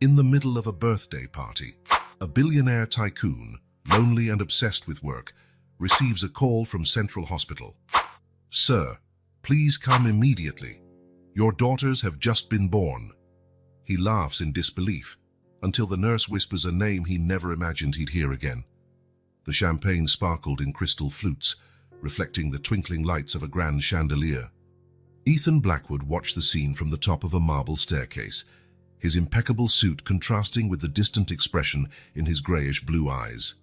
In the middle of a birthday party, a billionaire tycoon, lonely and obsessed with work, receives a call from Central Hospital. "Sir, please come immediately. Your daughters have just been born." He laughs in disbelief until the nurse whispers a name he never imagined he'd hear again. The champagne sparkled in crystal flutes, reflecting the twinkling lights of a grand chandelier. Ethan Blackwood watched the scene from the top of a marble staircase, his impeccable suit contrasting with the distant expression in his grayish-blue eyes.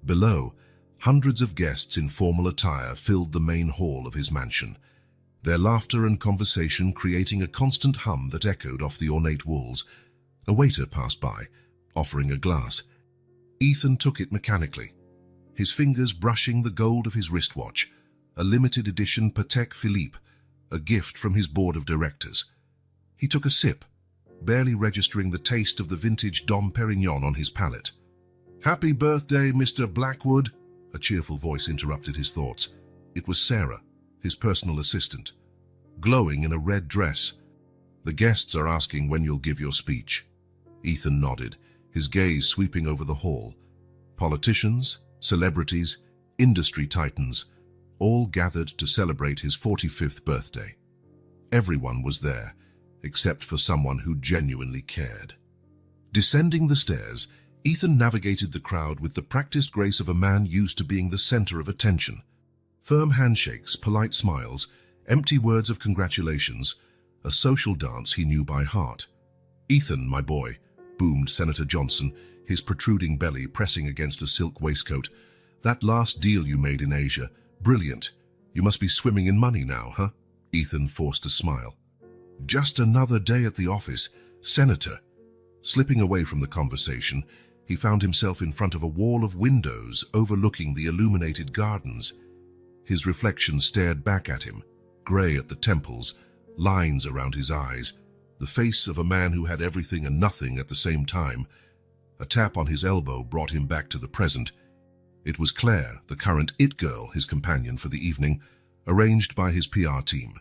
Below, hundreds of guests in formal attire filled the main hall of his mansion, their laughter and conversation creating a constant hum that echoed off the ornate walls. A waiter passed by, offering a glass. Ethan took it mechanically, his fingers brushing the gold of his wristwatch, a limited edition Patek Philippe, a gift from his board of directors. He took a sip, barely registering the taste of the vintage Dom Perignon on his palate. "Happy birthday, Mr. Blackwood," a cheerful voice interrupted his thoughts. It was Sarah, his personal assistant, glowing in a red dress. "The guests are asking when you'll give your speech." Ethan nodded, his gaze sweeping over the hall. Politicians, celebrities, industry titans, all gathered to celebrate his 45th birthday. Everyone was there, except for someone who genuinely cared. Descending the stairs, Ethan navigated the crowd with the practiced grace of a man used to being the center of attention. Firm handshakes, polite smiles, empty words of congratulations, a social dance he knew by heart. "Ethan, my boy," boomed Senator Johnson, his protruding belly pressing against a silk waistcoat. "That last deal you made in Asia, brilliant. You must be swimming in money now, huh?" Ethan forced a smile. "Just another day at the office, Senator." Slipping away from the conversation, he found himself in front of a wall of windows overlooking the illuminated gardens. His reflection stared back at him, gray at the temples, lines around his eyes, the face of a man who had everything and nothing at the same time. A tap on his elbow brought him back to the present. It was Claire, the current it girl, his companion for the evening, arranged by his PR team.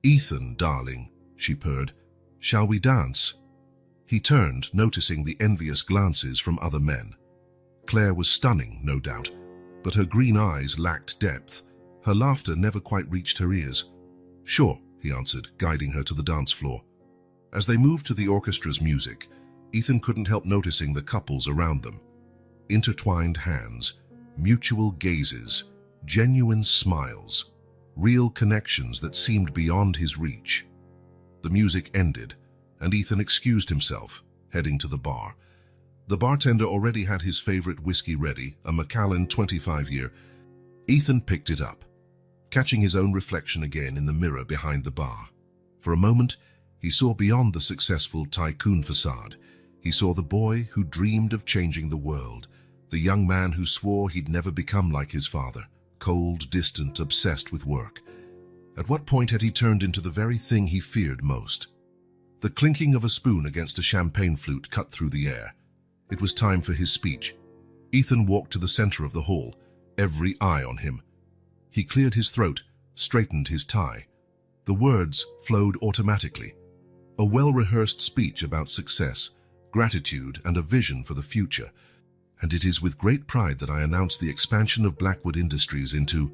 "Ethan, darling," she purred, "shall we dance?" He turned, noticing the envious glances from other men. Claire was stunning, no doubt, but her green eyes lacked depth. Her laughter never quite reached her ears. "Sure," he answered, guiding her to the dance floor. As they moved to the orchestra's music, Ethan couldn't help noticing the couples around them. Intertwined hands, mutual gazes, genuine smiles, real connections that seemed beyond his reach. The music ended, and Ethan excused himself, heading to the bar. The bartender already had his favorite whiskey ready, a Macallan 25-year. Ethan picked it up, catching his own reflection again in the mirror behind the bar. For a moment, he saw beyond the successful tycoon facade. He saw the boy who dreamed of changing the world, the young man who swore he'd never become like his father, cold, distant, obsessed with work. At what point had he turned into the very thing he feared most? The clinking of a spoon against a champagne flute cut through the air. It was time for his speech. Ethan walked to the center of the hall, every eye on him. He cleared his throat, straightened his tie. The words flowed automatically. A well-rehearsed speech about success, gratitude, and a vision for the future. "And it is with great pride that I announce the expansion of Blackwood Industries into..."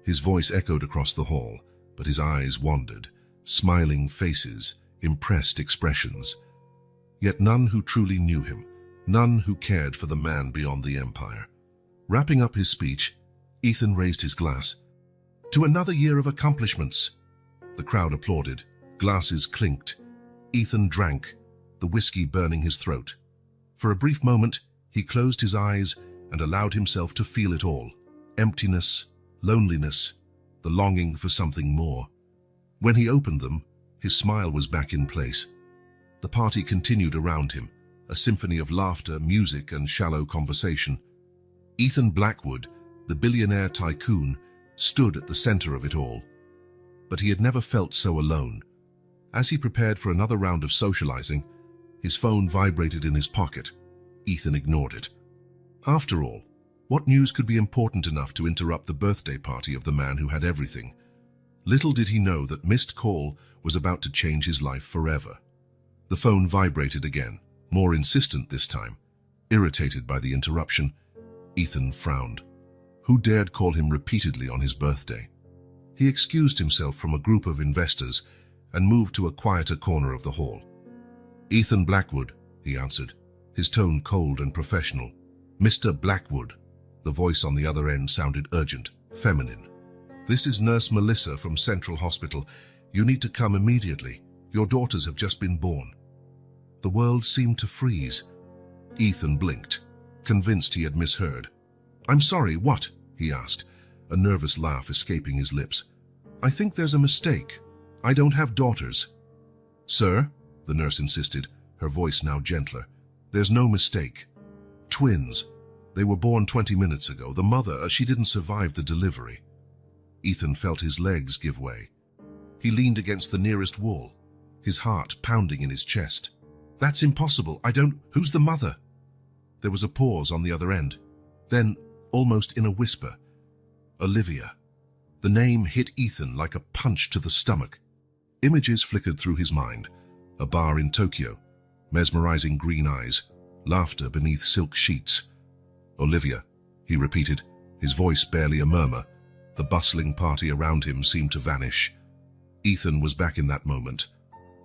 His voice echoed across the hall, but his eyes wandered, smiling faces, impressed expressions. Yet none who truly knew him, none who cared for the man beyond the empire. Wrapping up his speech, Ethan raised his glass. "To another year of accomplishments." The crowd applauded, glasses clinked. Ethan drank, the whiskey burning his throat. For a brief moment, he closed his eyes and allowed himself to feel it all. Emptiness, loneliness, the longing for something more. When he opened them, his smile was back in place. The party continued around him, a symphony of laughter, music, and shallow conversation. Ethan Blackwood, the billionaire tycoon, stood at the center of it all. But he had never felt so alone. As he prepared for another round of socializing, his phone vibrated in his pocket. Ethan ignored it. After all, what news could be important enough to interrupt the birthday party of the man who had everything? Little did he know that missed call was about to change his life forever. The phone vibrated again, more insistent this time. Irritated by the interruption, Ethan frowned. Who dared call him repeatedly on his birthday? He excused himself from a group of investors and moved to a quieter corner of the hall. "Ethan Blackwood," he answered, his tone cold and professional. "Mr. Blackwood." The voice on the other end sounded urgent, feminine. "This is Nurse Melissa from Central Hospital. You need to come immediately. Your daughters have just been born." The world seemed to freeze. Ethan blinked, convinced he had misheard. "I'm sorry, what?" he asked, a nervous laugh escaping his lips. "I think there's a mistake. I don't have daughters." "Sir," the nurse insisted, her voice now gentler, "there's no mistake. Twins. They were born 20 minutes ago. The mother, she didn't survive the delivery." Ethan felt his legs give way. He leaned against the nearest wall, his heart pounding in his chest. "That's impossible. Who's the mother?" There was a pause on the other end. Then, almost in a whisper, "Olivia." The name hit Ethan like a punch to the stomach. Images flickered through his mind. A bar in Tokyo, mesmerizing green eyes, laughter beneath silk sheets. "Olivia," he repeated, his voice barely a murmur. The bustling party around him seemed to vanish. Ethan was back in that moment,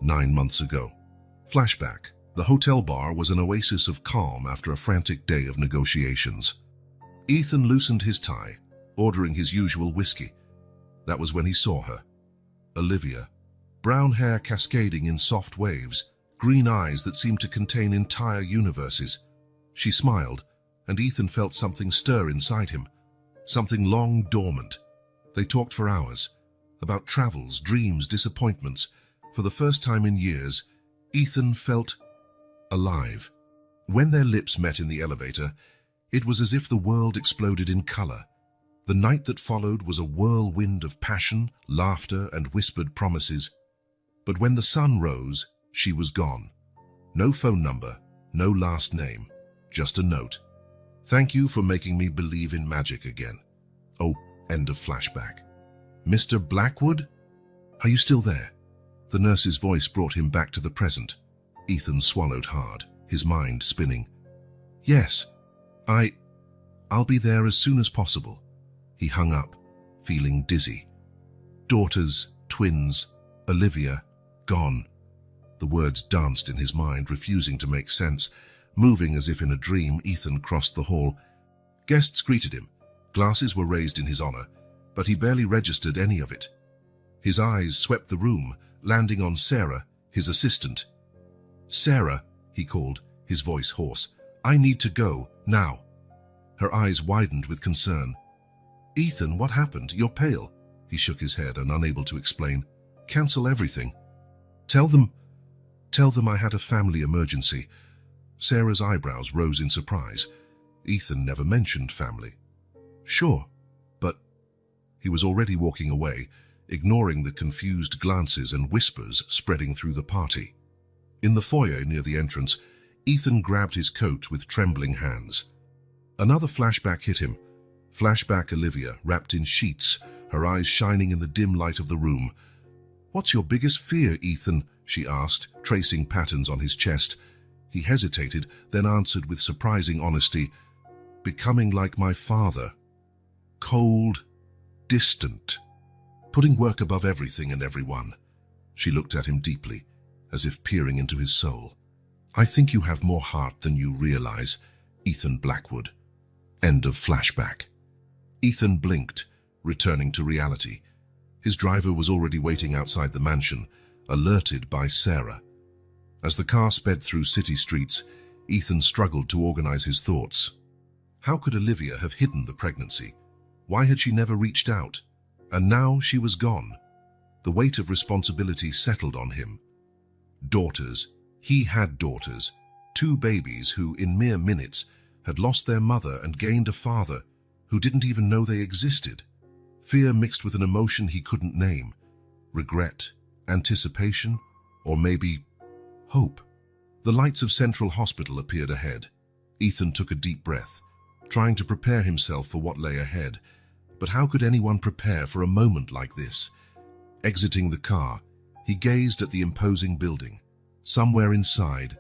9 months ago. Flashback. The hotel bar was an oasis of calm after a frantic day of negotiations. Ethan loosened his tie, ordering his usual whiskey. That was when he saw her. Olivia. Brown hair cascading in soft waves, green eyes that seemed to contain entire universes. She smiled, and Ethan felt something stir inside him, something long dormant. They talked for hours, about travels, dreams, disappointments. For the first time in years, Ethan felt alive. When their lips met in the elevator, it was as if the world exploded in color. The night that followed was a whirlwind of passion, laughter, and whispered promises. But when the sun rose, she was gone. No phone number, no last name, just a note. "Thank you for making me believe in magic again." Oh, end of flashback. "Mr. Blackwood? Are you still there?" The nurse's voice brought him back to the present. Ethan swallowed hard, his mind spinning. "Yes, I'll be there as soon as possible." He hung up, feeling dizzy. Daughters, twins, Olivia, gone. The words danced in his mind, refusing to make sense. Moving as if in a dream, Ethan crossed the hall. Guests greeted him. Glasses were raised in his honor, but he barely registered any of it. His eyes swept the room, landing on Sarah, his assistant. "Sarah," he called, his voice hoarse, "I need to go, now." Her eyes widened with concern. "Ethan, what happened? You're pale." He shook his head and unable to explain. "Cancel everything. Tell them I had a family emergency." Sarah's eyebrows rose in surprise. Ethan never mentioned family. "Sure, but..." He was already walking away, ignoring the confused glances and whispers spreading through the party. In the foyer near the entrance, Ethan grabbed his coat with trembling hands. Another flashback hit him. Flashback Olivia, wrapped in sheets, her eyes shining in the dim light of the room. "What's your biggest fear, Ethan?" she asked, tracing patterns on his chest. He hesitated, then answered with surprising honesty, "Becoming like my father. Cold, distant, putting work above everything and everyone." She looked at him deeply, as if peering into his soul. "I think you have more heart than you realize, Ethan Blackwood." End of flashback. Ethan blinked, returning to reality. His driver was already waiting outside the mansion, alerted by Sarah. As the car sped through city streets, Ethan struggled to organize his thoughts. How could Olivia have hidden the pregnancy? Why had she never reached out? And now she was gone. The weight of responsibility settled on him. Daughters. He had daughters. 2 babies who, in mere minutes, had lost their mother and gained a father who didn't even know they existed. Fear mixed with an emotion he couldn't name. Regret, anticipation, or maybe hope. The lights of Central Hospital appeared ahead. Ethan took a deep breath, trying to prepare himself for what lay ahead. But how could anyone prepare for a moment like this? Exiting the car, he gazed at the imposing building. Somewhere inside,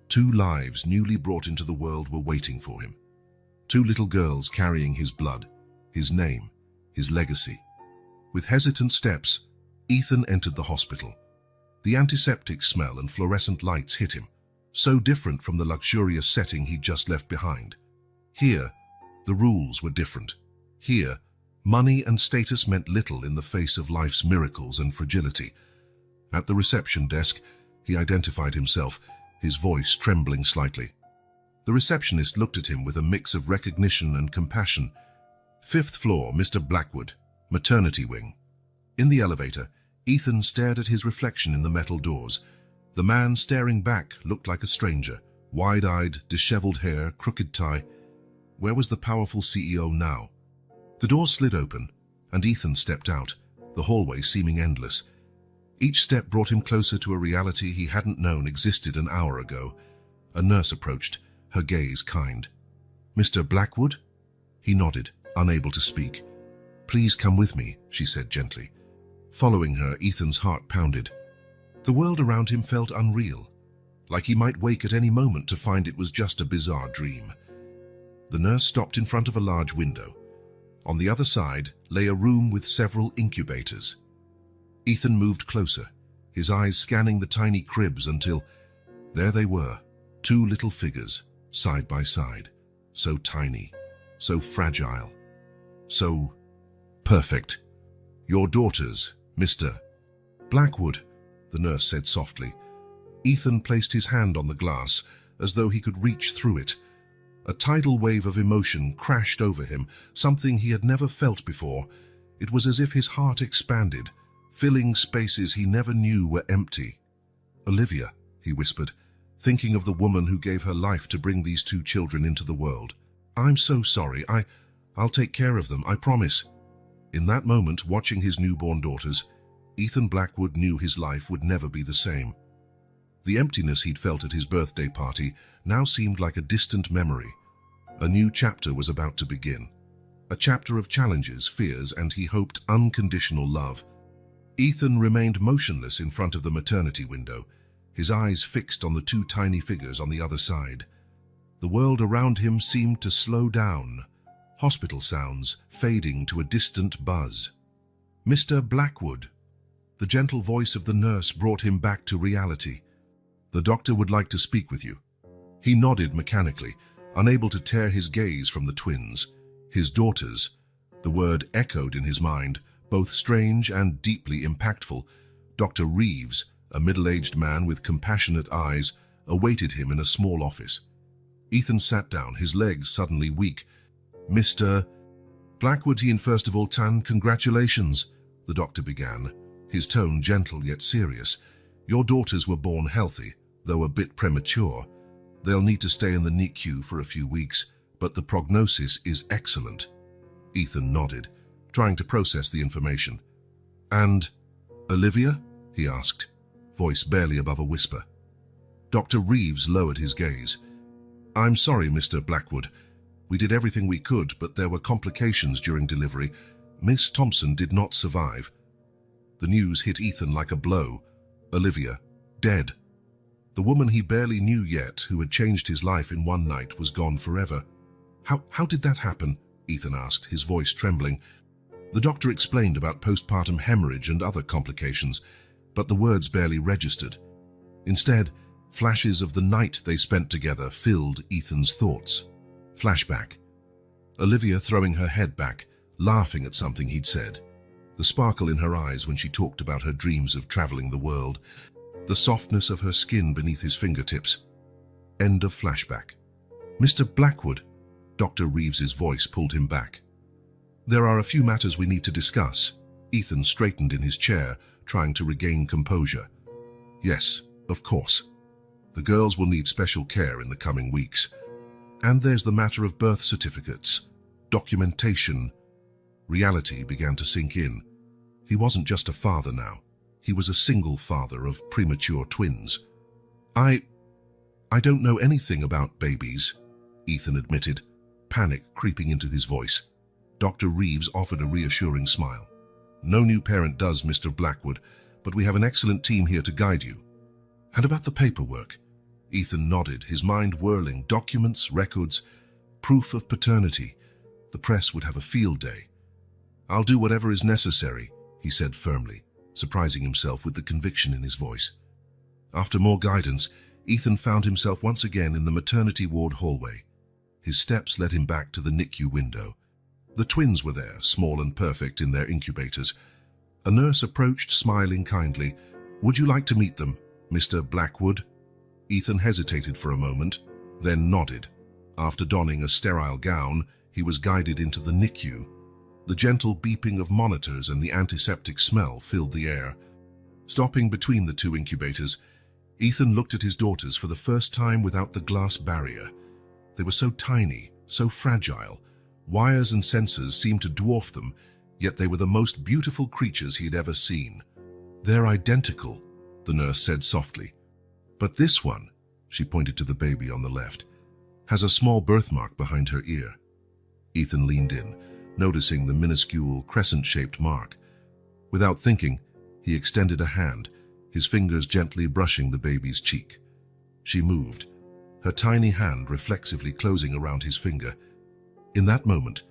2 lives newly brought into the world were waiting for him. 2 little girls carrying his blood, his name, his legacy. With hesitant steps, Ethan entered the hospital. The antiseptic smell and fluorescent lights hit him, so different from the luxurious setting he'd just left behind. Here, the rules were different. Here, money and status meant little in the face of life's miracles and fragility. At the reception desk, he identified himself, his voice trembling slightly. The receptionist looked at him with a mix of recognition and compassion. "5th floor, Mr. Blackwood, maternity wing." In the elevator, Ethan stared at his reflection in the metal doors. The man staring back looked like a stranger, wide-eyed, disheveled hair, crooked tie. Where was the powerful CEO now? The doors slid open, and Ethan stepped out, the hallway seeming endless. Each step brought him closer to a reality he hadn't known existed an hour ago. A nurse approached, her gaze kind. "Mr. Blackwood?" He nodded, unable to speak. "Please come with me," she said gently. Following her, Ethan's heart pounded. The world around him felt unreal, like he might wake at any moment to find it was just a bizarre dream. The nurse stopped in front of a large window. On the other side lay a room with several incubators. Ethan moved closer, his eyes scanning the tiny cribs until there they were, 2 little figures, side by side, so tiny, so fragile, so perfect. "Your daughters, Mr. Blackwood," the nurse said softly. Ethan placed his hand on the glass as though he could reach through it. A tidal wave of emotion crashed over him, something he had never felt before. It was as if his heart expanded, filling spaces he never knew were empty. "Olivia," he whispered, thinking of the woman who gave her life to bring these 2 children into the world. "I'm so sorry. I'll take care of them, I promise." In that moment, watching his newborn daughters, Ethan Blackwood knew his life would never be the same. The emptiness he'd felt at his birthday party now seemed like a distant memory. A new chapter was about to begin. A chapter of challenges, fears, and he hoped unconditional love. Ethan remained motionless in front of the maternity window, his eyes fixed on the 2 tiny figures on the other side. The world around him seemed to slow down, hospital sounds fading to a distant buzz. "Mr. Blackwood." The gentle voice of the nurse brought him back to reality. "The doctor would like to speak with you." He nodded mechanically, unable to tear his gaze from the twins. His daughters. The word echoed in his mind, both strange and deeply impactful. Dr. Reeves, a middle-aged man with compassionate eyes, awaited him in a small office. Ethan sat down, his legs suddenly weak. "Mr. Blackwood, first of all, congratulations," the doctor began, his tone gentle yet serious. "Your daughters were born healthy, though a bit premature. They'll need to stay in the NICU for a few weeks, but the prognosis is excellent." Ethan nodded, trying to process the information. "And Olivia?" he asked, voice barely above a whisper. Dr. Reeves lowered his gaze. "I'm sorry, Mr. Blackwood. We did everything we could, but there were complications during delivery. Miss Thompson did not survive." The news hit Ethan like a blow. Olivia, dead. The woman he barely knew yet, who had changed his life in one night, was gone forever. How did that happen?" Ethan asked, his voice trembling. The doctor explained about postpartum hemorrhage and other complications, but the words barely registered. Instead, flashes of the night they spent together filled Ethan's thoughts. Flashback. Olivia throwing her head back, laughing at something he'd said. The sparkle in her eyes when she talked about her dreams of traveling the world. The softness of her skin beneath his fingertips. End of flashback. "Mr. Blackwood," Dr. Reeves's voice pulled him back. "There are a few matters we need to discuss." Ethan straightened in his chair, trying to regain composure. "Yes, of course. The girls will need special care in the coming weeks. And there's the matter of birth certificates, documentation." Reality began to sink in. He wasn't just a father now. He was a single father of premature twins. I don't know anything about babies," Ethan admitted, panic creeping into his voice. Dr. Reeves offered a reassuring smile. "No new parent does, Mr. Blackwood, but we have an excellent team here to guide you." "And about the paperwork?" Ethan nodded, his mind whirling. Documents, records, proof of paternity. The press would have a field day. "I'll do whatever is necessary," he said firmly, surprising himself with the conviction in his voice. After more guidance, Ethan found himself once again in the maternity ward hallway. His steps led him back to the NICU window. The twins were there, small and perfect in their incubators. A nurse approached, smiling kindly. "Would you like to meet them, Mr. Blackwood?" Ethan hesitated for a moment, then nodded. After donning a sterile gown, he was guided into the NICU. The gentle beeping of monitors and the antiseptic smell filled the air. Stopping between the two incubators, Ethan looked at his daughters for the first time without the glass barrier. They were so tiny, so fragile. Wires and sensors seemed to dwarf them, yet they were the most beautiful creatures he had ever seen. "They're identical," the nurse said softly. "But this one," she pointed to the baby on the left, "has a small birthmark behind her ear." Ethan leaned in, noticing the minuscule crescent-shaped mark. Without thinking, he extended a hand, his fingers gently brushing the baby's cheek. She moved, her tiny hand reflexively closing around his finger. In that moment,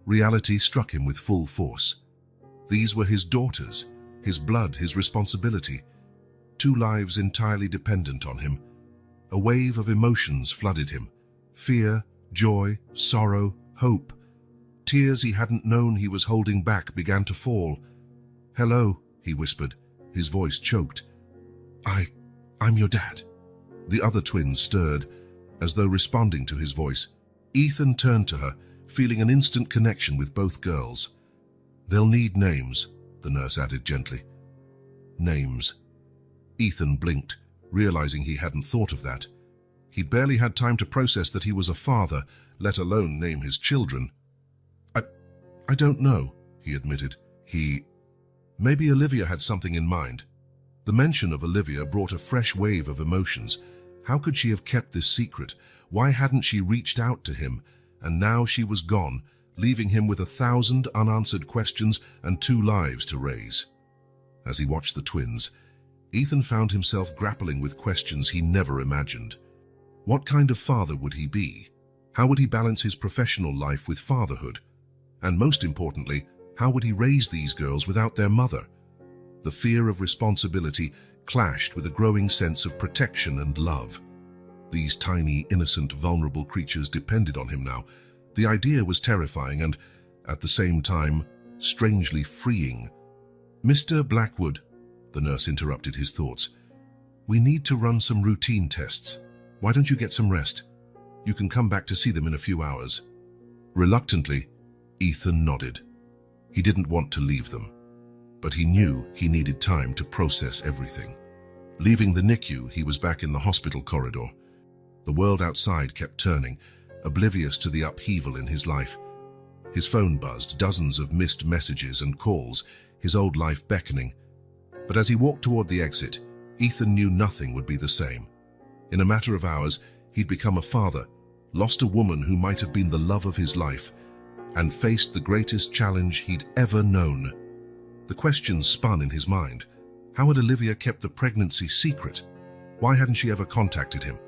reality struck him with full force. These were his daughters, his blood, his responsibility. Two lives entirely dependent on him. A wave of emotions flooded him. Fear, joy, sorrow, hope. Tears he hadn't known he was holding back began to fall. "Hello," he whispered, his voice choked. I'm your dad." The other twins stirred, as though responding to his voice. Ethan turned to her, feeling an instant connection with both girls. "They'll need names," the nurse added gently. Names. Ethan blinked, realizing he hadn't thought of that. He'd barely had time to process that he was a father, let alone name his children. I don't know," he admitted. Maybe Olivia had something in mind. The mention of Olivia brought a fresh wave of emotions. How could she have kept this secret? Why hadn't she reached out to him? And now she was gone, leaving him with 1,000 unanswered questions and 2 lives to raise. As he watched the twins, Ethan found himself grappling with questions he never imagined. What kind of father would he be? How would he balance his professional life with fatherhood? And most importantly, how would he raise these girls without their mother? The fear of responsibility clashed with a growing sense of protection and love. These tiny, innocent, vulnerable creatures depended on him now. The idea was terrifying and, at the same time, strangely freeing. "Mr. Blackwood," the nurse interrupted his thoughts, "we need to run some routine tests. Why don't you get some rest? You can come back to see them in a few hours." Reluctantly, Ethan nodded. He didn't want to leave them, but he knew he needed time to process everything. Leaving the NICU, he was back in the hospital corridor. The world outside kept turning, oblivious to the upheaval in his life. His phone buzzed, dozens of missed messages and calls, his old life beckoning. But as he walked toward the exit, Ethan knew nothing would be the same. In a matter of hours, he'd become a father, lost a woman who might have been the love of his life, and faced the greatest challenge he'd ever known. The questions spun in his mind. How had Olivia kept the pregnancy secret? Why hadn't she ever contacted him?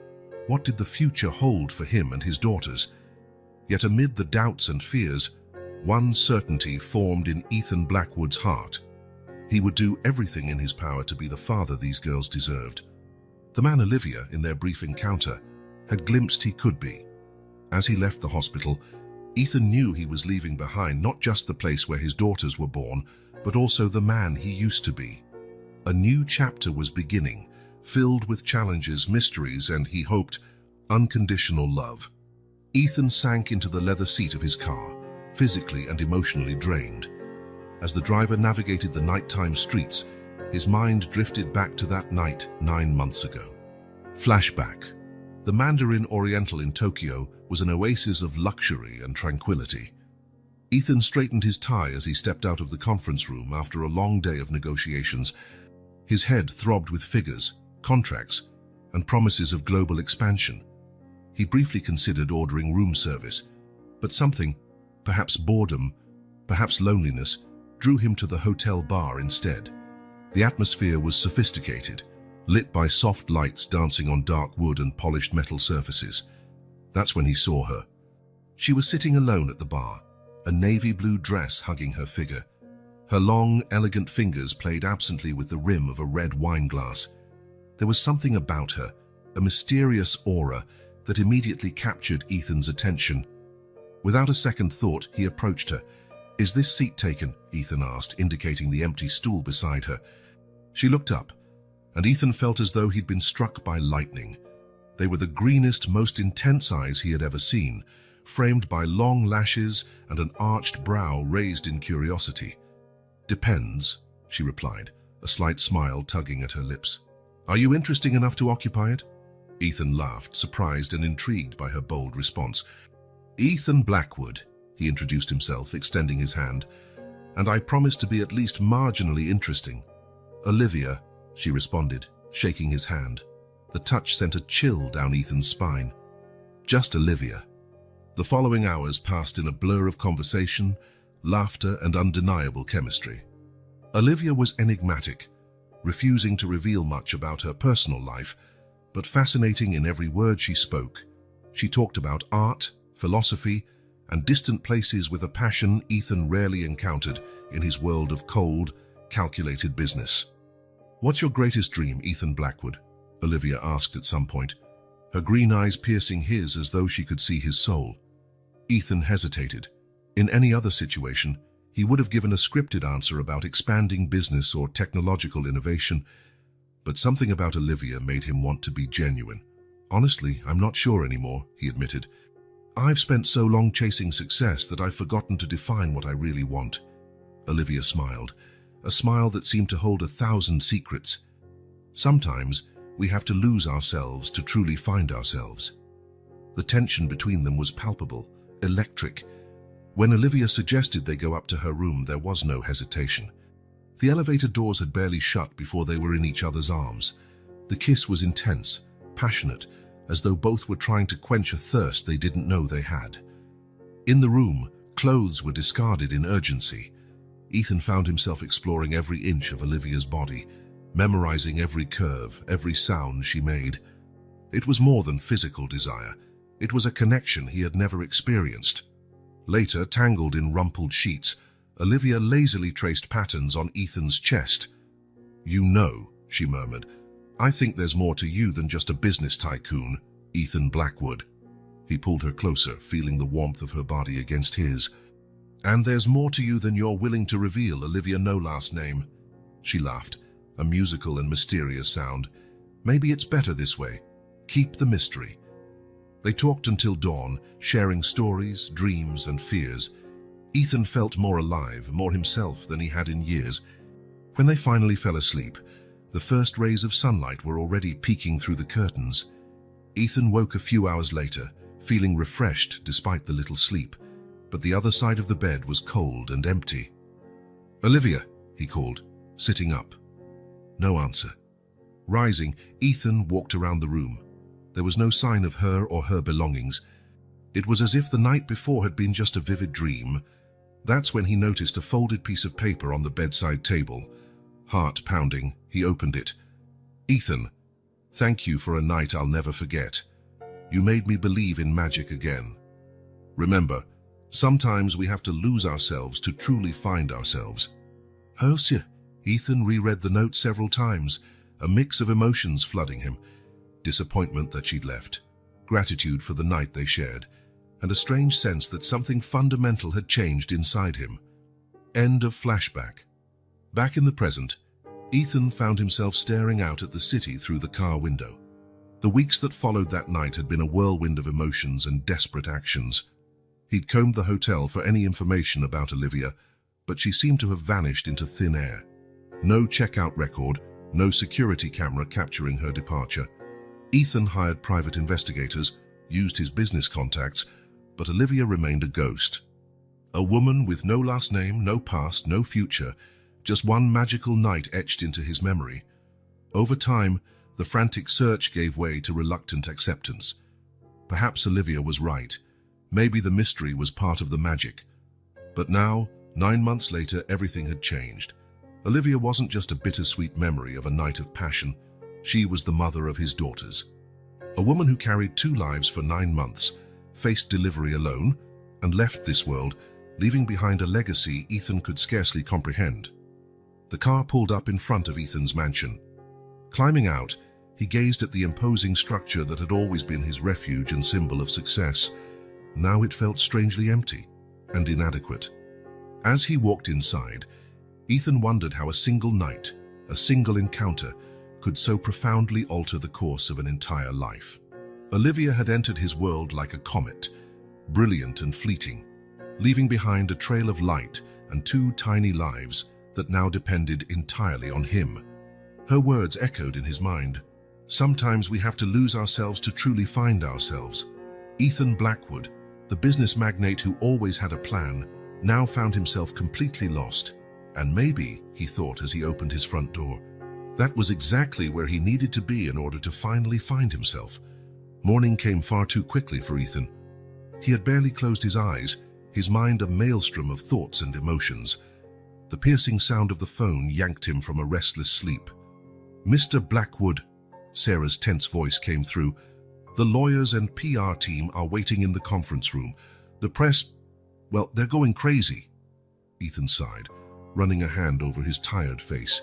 What did the future hold for him and his daughters? Yet amid the doubts and fears, one certainty formed in Ethan Blackwood's heart. He would do everything in his power to be the father these girls deserved. The man Olivia, in their brief encounter, had glimpsed he could be. As he left the hospital, Ethan knew he was leaving behind not just the place where his daughters were born, but also the man he used to be. A new chapter was beginning, filled with challenges, mysteries, and, he hoped, unconditional love. Ethan sank into the leather seat of his car, physically and emotionally drained. As the driver navigated the nighttime streets, his mind drifted back to that night 9 months ago. Flashback. The Mandarin Oriental in Tokyo was an oasis of luxury and tranquility. Ethan straightened his tie as he stepped out of the conference room after a long day of negotiations. His head throbbed with figures, contracts, and promises of global expansion. He briefly considered ordering room service, but something, perhaps boredom, perhaps loneliness, drew him to the hotel bar instead. The atmosphere was sophisticated, lit by soft lights dancing on dark wood and polished metal surfaces. That's when he saw her. She was sitting alone at the bar, a navy blue dress hugging her figure. Her long, elegant fingers played absently with the rim of a red wine glass. There was something about her, a mysterious aura, that immediately captured Ethan's attention. Without a second thought, he approached her. "Is this seat taken?" Ethan asked, indicating the empty stool beside her. She looked up, and Ethan felt as though he'd been struck by lightning. They were the greenest, most intense eyes he had ever seen, framed by long lashes and an arched brow raised in curiosity. "Depends," she replied, a slight smile tugging at her lips. "Are you interesting enough to occupy it?" Ethan laughed, surprised and intrigued by her bold response. "Ethan Blackwood," he introduced himself, extending his hand, "and I promise to be at least marginally interesting." "Olivia," she responded, shaking his hand. The touch sent a chill down Ethan's spine. Just Olivia. The following hours passed in a blur of conversation, laughter, and undeniable chemistry. Olivia was enigmatic, refusing to reveal much about her personal life, but fascinating in every word she spoke. She talked about art, philosophy, and distant places with a passion Ethan rarely encountered in his world of cold, calculated business. "What's your greatest dream, Ethan Blackwood?" Olivia asked at some point, her green eyes piercing his as though she could see his soul. Ethan hesitated. In any other situation, he would have given a scripted answer about expanding business or technological innovation, but something about Olivia made him want to be genuine. "Honestly, I'm not sure anymore," he admitted. "I've spent so long chasing success that I've forgotten to define what I really want." Olivia smiled, a smile that seemed to hold 1,000 secrets. Sometimes we have to lose ourselves to truly find ourselves. The tension between them was palpable, electric. When Olivia suggested they go up to her room, there was no hesitation. The elevator doors had barely shut before they were in each other's arms. The kiss was intense, passionate, as though both were trying to quench a thirst they didn't know they had. In the room, clothes were discarded in urgency. Ethan found himself exploring every inch of Olivia's body, memorizing every curve, every sound she made. It was more than physical desire. It was a connection he had never experienced. Later, tangled in rumpled sheets, Olivia lazily traced patterns on Ethan's chest. "You know," she murmured, "I think there's more to you than just a business tycoon, Ethan Blackwood." He pulled her closer, feeling the warmth of her body against his. "And there's more to you than you're willing to reveal, Olivia No Last Name." She laughed, a musical and mysterious sound. "Maybe it's better this way. Keep the mystery." They talked until dawn, sharing stories, dreams, and fears. Ethan felt more alive, more himself than he had in years. When they finally fell asleep, the first rays of sunlight were already peeking through the curtains. Ethan woke a few hours later, feeling refreshed despite the little sleep, but the other side of the bed was cold and empty. "Olivia," he called, sitting up. No answer. Rising, Ethan walked around the room. There was no sign of her or her belongings. It was as if the night before had been just a vivid dream. That's when he noticed a folded piece of paper on the bedside table. Heart pounding, he opened it. "Ethan, thank you for a night I'll never forget. You made me believe in magic again. Remember, sometimes we have to lose ourselves to truly find ourselves." "Hosea." Ethan reread the note several times, a mix of emotions flooding him. Disappointment that she'd left, gratitude for the night they shared, and a strange sense that something fundamental had changed inside him. End of flashback. Back in the present, Ethan found himself staring out at the city through the car window. The weeks that followed that night had been a whirlwind of emotions and desperate actions. He'd combed the hotel for any information about Olivia, but she seemed to have vanished into thin air. No checkout record, no security camera capturing her departure. Ethan hired private investigators, used his business contacts, but Olivia remained a ghost. A woman with no last name, no past, no future, just one magical night etched into his memory. Over time, the frantic search gave way to reluctant acceptance. Perhaps Olivia was right. Maybe the mystery was part of the magic. But now, 9 months later, everything had changed. Olivia wasn't just a bittersweet memory of a night of passion. She was the mother of his daughters. A woman who carried 2 lives for 9 months, faced delivery alone, and left this world, leaving behind a legacy Ethan could scarcely comprehend. The car pulled up in front of Ethan's mansion. Climbing out, he gazed at the imposing structure that had always been his refuge and symbol of success. Now it felt strangely empty and inadequate. As he walked inside, Ethan wondered how a single night, a single encounter, could so profoundly alter the course of an entire life. Olivia had entered his world like a comet, brilliant and fleeting, leaving behind a trail of light and 2 tiny lives that now depended entirely on him. Her words echoed in his mind. Sometimes we have to lose ourselves to truly find ourselves. Ethan Blackwood, the business magnate who always had a plan, now found himself completely lost. And maybe, he thought as he opened his front door, that was exactly where he needed to be in order to finally find himself. Morning came far too quickly for Ethan. He had barely closed his eyes, his mind a maelstrom of thoughts and emotions. The piercing sound of the phone yanked him from a restless sleep. "Mr. Blackwood," Sarah's tense voice came through. "The lawyers and PR team are waiting in the conference room. The press, well, they're going crazy." Ethan sighed, running a hand over his tired face.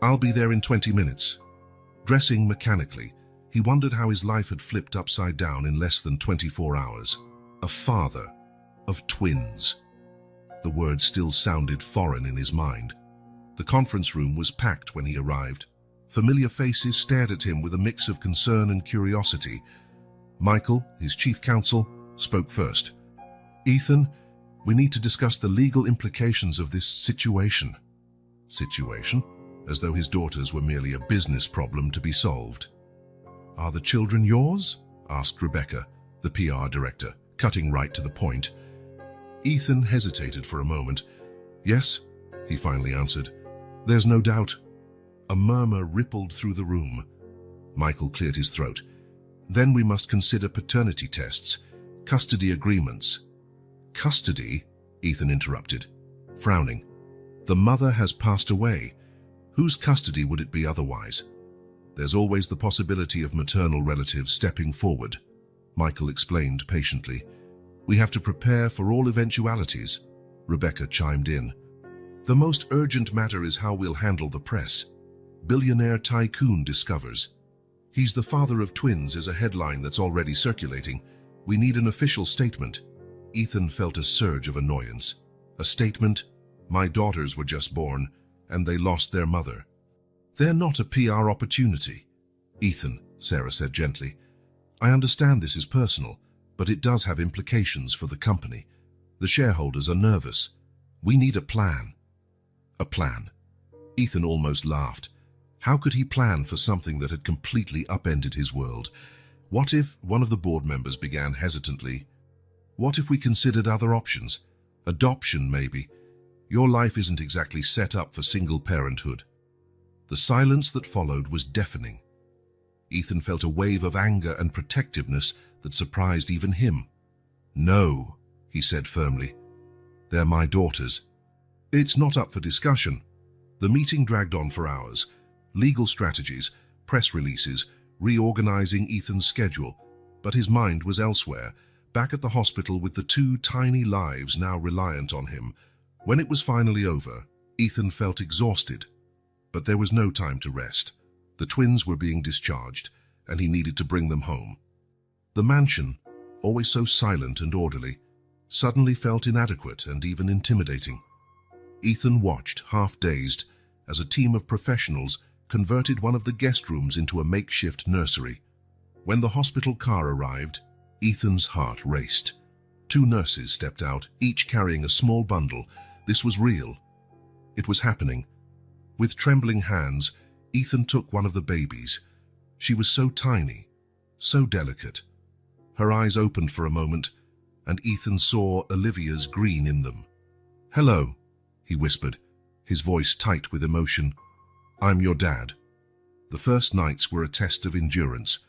"I'll be there in 20 minutes. Dressing mechanically, he wondered how his life had flipped upside down in less than 24 hours. A father of twins. The word still sounded foreign in his mind. The conference room was packed when he arrived. Familiar faces stared at him with a mix of concern and curiosity. Michael, his chief counsel, spoke first. "Ethan, we need to discuss the legal implications of this situation." Situation? As though his daughters were merely a business problem to be solved. "Are the children yours?" asked Rebecca, the PR director, cutting right to the point. Ethan hesitated for a moment. "Yes," he finally answered. "There's no doubt." A murmur rippled through the room. Michael cleared his throat. "Then we must consider paternity tests, custody agreements." "Custody?" Ethan interrupted, frowning. "The mother has passed away. Whose custody would it be otherwise?" "There's always the possibility of maternal relatives stepping forward," Michael explained patiently. "We have to prepare for all eventualities," Rebecca chimed in. "The most urgent matter is how we'll handle the press. Billionaire tycoon discovers. He's the father of twins is a headline that's already circulating. We need an official statement." Ethan felt a surge of annoyance. A statement? "My daughters were just born, and they lost their mother." "They're not a PR opportunity." "Ethan," Sarah said gently, "I understand this is personal, but it does have implications for the company. The shareholders are nervous. We need a plan." "A plan?" Ethan almost laughed. How could he plan for something that had completely upended his world? What if, one of the board members began hesitantly, "What if we considered other options? Adoption, maybe. Your life isn't exactly set up for single parenthood." The silence that followed was deafening. Ethan felt a wave of anger and protectiveness that surprised even him. "No," he said firmly. "They're my daughters." "It's not up for discussion." The meeting dragged on for hours. Legal strategies, press releases, reorganizing Ethan's schedule. But his mind was elsewhere, back at the hospital with the 2 tiny lives now reliant on him. When it was finally over, Ethan felt exhausted. But there was no time to rest. The twins were being discharged, and he needed to bring them home. The mansion, always so silent and orderly, suddenly felt inadequate and even intimidating. Ethan watched, half-dazed, as a team of professionals converted one of the guest rooms into a makeshift nursery. When the hospital car arrived, Ethan's heart raced. 2 nurses stepped out, each carrying a small bundle. This was real. It was happening. With trembling hands, Ethan took one of the babies. She was so tiny, so delicate. Her eyes opened for a moment, and Ethan saw Olivia's green in them. "Hello," he whispered, his voice tight with emotion. "I'm your dad." The first nights were a test of endurance.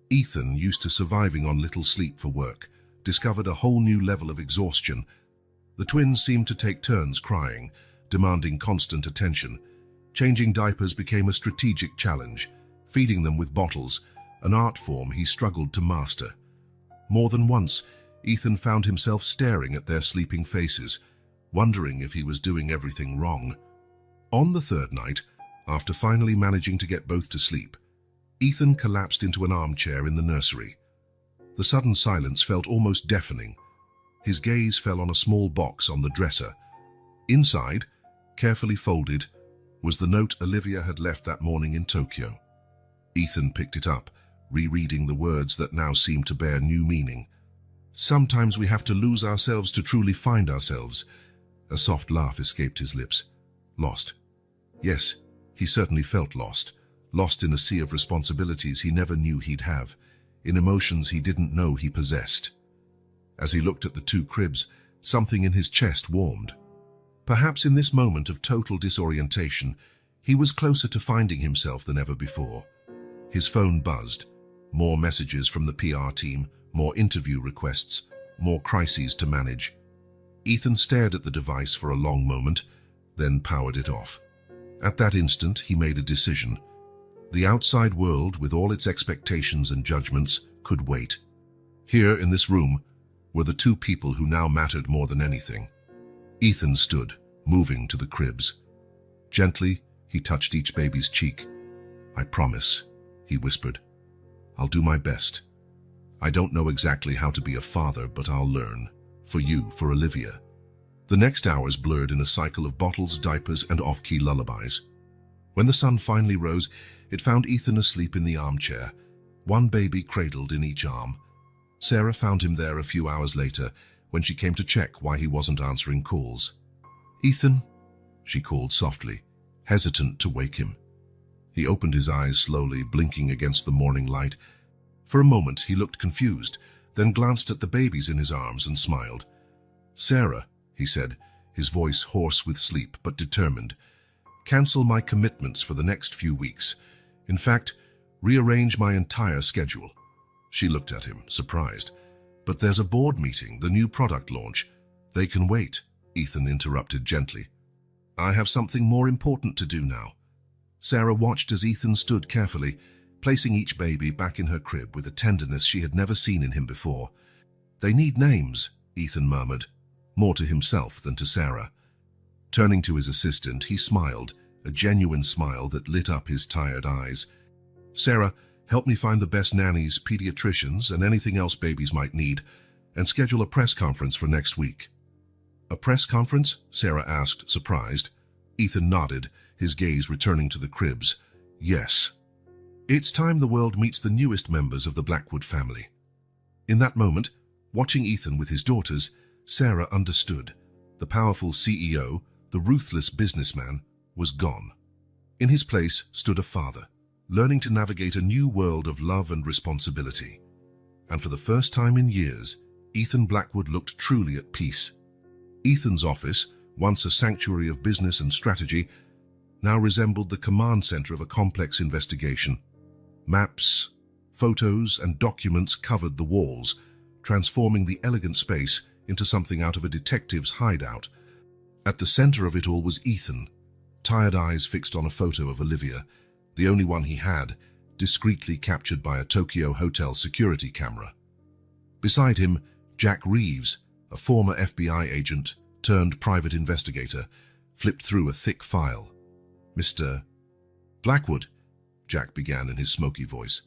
Ethan, used to surviving on little sleep for work, discovered a whole new level of exhaustion. The twins seemed to take turns crying, demanding constant attention. Changing diapers became a strategic challenge. feeding them with bottles, an art form he struggled to master. More than once, Ethan found himself staring at their sleeping faces, wondering if he was doing everything wrong. On the third night, after finally managing to get both to sleep, Ethan collapsed into an armchair in the nursery. The sudden silence felt almost deafening. His gaze fell on a small box on the dresser. Inside, carefully folded, was the note Olivia had left that morning in Tokyo. Ethan picked it up, rereading the words that now seemed to bear new meaning. "Sometimes we have to lose ourselves to truly find ourselves." A soft laugh escaped his lips. Lost. Yes, he certainly felt lost. Lost in a sea of responsibilities he never knew he'd have, in emotions he didn't know he possessed. As he looked at the two cribs, something in his chest warmed. Perhaps in this moment of total disorientation, he was closer to finding himself than ever before. His phone buzzed. More messages from the PR team, more interview requests, more crises to manage. Ethan stared at the device for a long moment, then powered it off. At that instant, he made a decision. The outside world, with all its expectations and judgments, could wait. Here, in this room, were the two people who now mattered more than anything. Ethan stood, moving to the cribs. Gently, he touched each baby's cheek. "I promise," he whispered. "I'll do my best. I don't know exactly how to be a father, but I'll learn. For you, for Olivia." The next hours blurred in a cycle of bottles, diapers, and off-key lullabies. When the sun finally rose, it found Ethan asleep in the armchair, one baby cradled in each arm. Sarah found him there a few hours later when she came to check why he wasn't answering calls. "Ethan," she called softly, hesitant to wake him. He opened his eyes slowly, blinking against the morning light. For a moment he looked confused, then glanced at the babies in his arms and smiled. "Sarah," he said, his voice hoarse with sleep but determined, "cancel my commitments for the next few weeks. In fact, rearrange my entire schedule." She looked at him, surprised. "But there's a board meeting, the new product launch. They can wait," Ethan interrupted gently. "I have something more important to do now." Sarah watched as Ethan stood carefully, placing each baby back in her crib with a tenderness she had never seen in him before. "They need names," Ethan murmured, more to himself than to Sarah. Turning to his assistant, he smiled, a genuine smile that lit up his tired eyes. "Sarah, help me find the best nannies, pediatricians, and anything else babies might need, and schedule a press conference for next week." "A press conference?" Sarah asked, surprised. Ethan nodded, his gaze returning to the cribs. "Yes. It's time the world meets the newest members of the Blackwood family." In that moment, watching Ethan with his daughters, Sarah understood. The powerful CEO, the ruthless businessman, was gone. In his place stood a father, learning to navigate a new world of love and responsibility. And for the first time in years, Ethan Blackwood looked truly at peace. Ethan's office, once a sanctuary of business and strategy, now resembled the command center of a complex investigation. Maps, photos, and documents covered the walls, transforming the elegant space into something out of a detective's hideout. At the center of it all was Ethan, tired eyes fixed on a photo of Olivia, the only one he had, discreetly captured by a Tokyo hotel security camera. Beside him, Jack Reeves, a former FBI agent turned private investigator, flipped through a thick file. "Mr. Blackwood," Jack began in his smoky voice.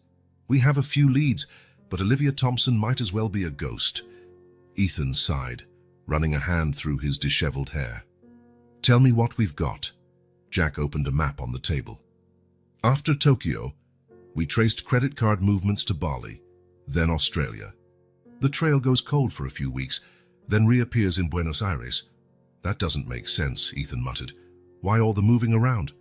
"We have a few leads, but Olivia Thompson might as well be a ghost." Ethan sighed, running a hand through his disheveled hair. "Tell me what we've got." Jack opened a map on the table. "After Tokyo, we traced credit card movements to Bali, then Australia. The trail goes cold for a few weeks, then reappears in Buenos Aires." "That doesn't make sense," Ethan muttered. "Why all the moving around?"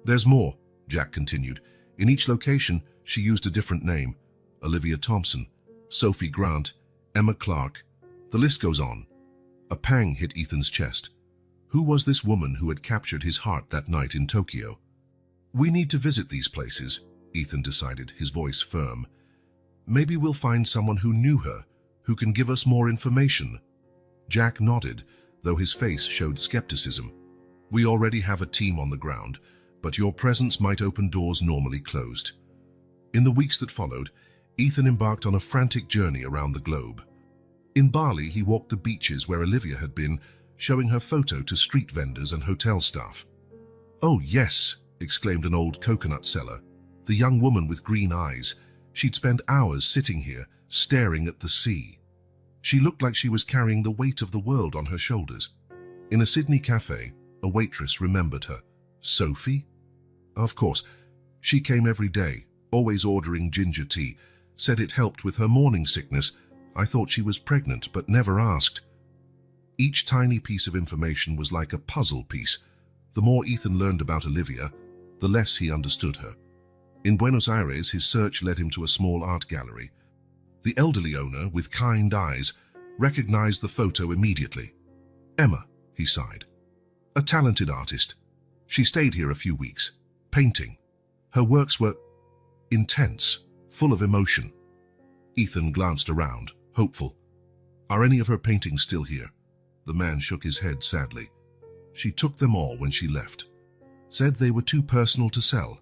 "There's more," Jack continued. "In each location, she used a different name. Olivia Thompson, Sophie Grant, Emma Clark. The list goes on." A pang hit Ethan's chest. Who was this woman who had captured his heart that night in Tokyo? "We need to visit these places," Ethan decided, his voice firm. "Maybe we'll find someone who knew her, who can give us more information." Jack nodded, though his face showed skepticism. "We already have a team on the ground, but your presence might open doors normally closed. In the weeks that followed, Ethan embarked on a frantic journey around the globe. In Bali, he walked the beaches where Olivia had been, showing her photo to street vendors and hotel staff. "Oh yes," exclaimed an old coconut seller, the young woman with green eyes. She'd spent hours sitting here, staring at the sea. She looked like she was carrying the weight of the world on her shoulders. In a Sydney cafe, a waitress remembered her. Sophie? Of course. She came every day, always ordering ginger tea, said it helped with her morning sickness. I thought she was pregnant, but never asked. Each tiny piece of information was like a puzzle piece. The more Ethan learned about Olivia, the less he understood her. In Buenos Aires, his search led him to a small art gallery. The elderly owner, with kind eyes, recognized the photo immediately. "Emma," he sighed. "A talented artist. She stayed here a few weeks, painting. Her works were intense, full of emotion." Ethan glanced around, hopeful. "Are any of her paintings still here?" The man shook his head sadly. "She took them all when she left. Said they were too personal to sell."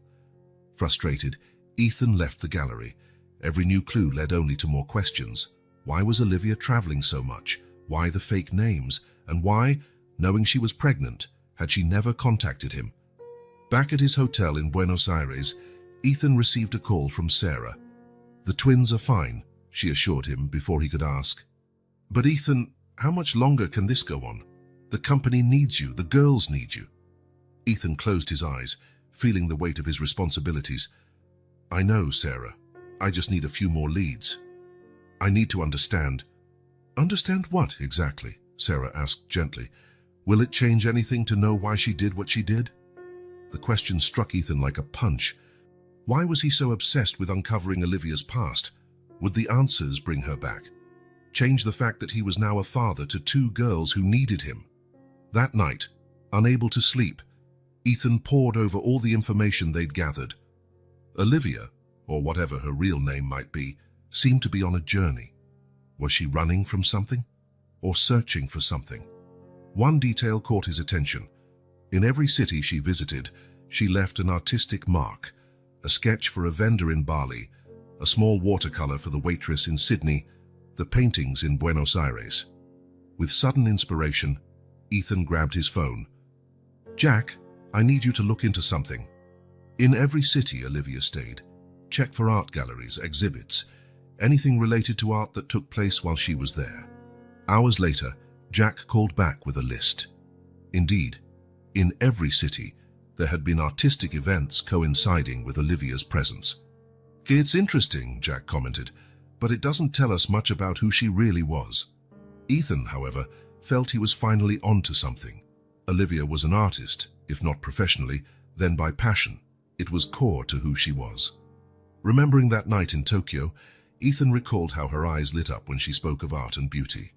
Frustrated, Ethan left the gallery. Every new clue led only to more questions. Why was Olivia traveling so much? Why the fake names? And why, knowing she was pregnant, had she never contacted him? Back at his hotel in Buenos Aires, Ethan received a call from Sarah. "The twins are fine," she assured him before he could ask. "But Ethan, how much longer can this go on? The company needs you, the girls need you." Ethan closed his eyes, feeling the weight of his responsibilities. "I know, Sarah. I just need a few more leads. I need to understand." "Understand what, exactly?" Sarah asked gently. "Will it change anything to know why she did what she did?" The question struck Ethan like a punch. Why was he so obsessed with uncovering Olivia's past? Would the answers bring her back? Change the fact that he was now a father to two girls who needed him? That night, unable to sleep, Ethan pored over all the information they'd gathered. Olivia, or whatever her real name might be, seemed to be on a journey. Was she running from something? Or searching for something? One detail caught his attention. In every city she visited, she left an artistic mark, a sketch for a vendor in Bali, a small watercolor for the waitress in Sydney, the paintings in Buenos Aires. With sudden inspiration, Ethan grabbed his phone. "Jack, I need you to look into something. In every city Olivia stayed, check for art galleries, exhibits, anything related to art that took place while she was there." Hours later, Jack called back with a list. Indeed, in every city, there had been artistic events coinciding with Olivia's presence. "It's interesting," Jack commented, "but it doesn't tell us much about who she really was." Ethan, however, felt he was finally onto something. Olivia was an artist, if not professionally, then by passion. It was core to who she was. Remembering that night in Tokyo, Ethan recalled how her eyes lit up when she spoke of art and beauty.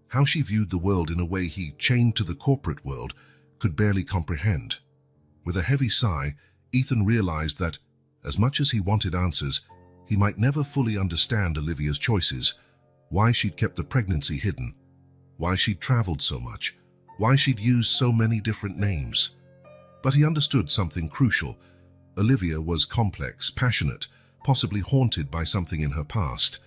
How she viewed the world in a way he, chained to the corporate world, could barely comprehend. With a heavy sigh, Ethan realized that, as much as he wanted answers, he might never fully understand Olivia's choices, why she'd kept the pregnancy hidden, why she'd traveled so much, why she'd used so many different names. But he understood something crucial. Olivia was complex, passionate, possibly haunted by something in her past.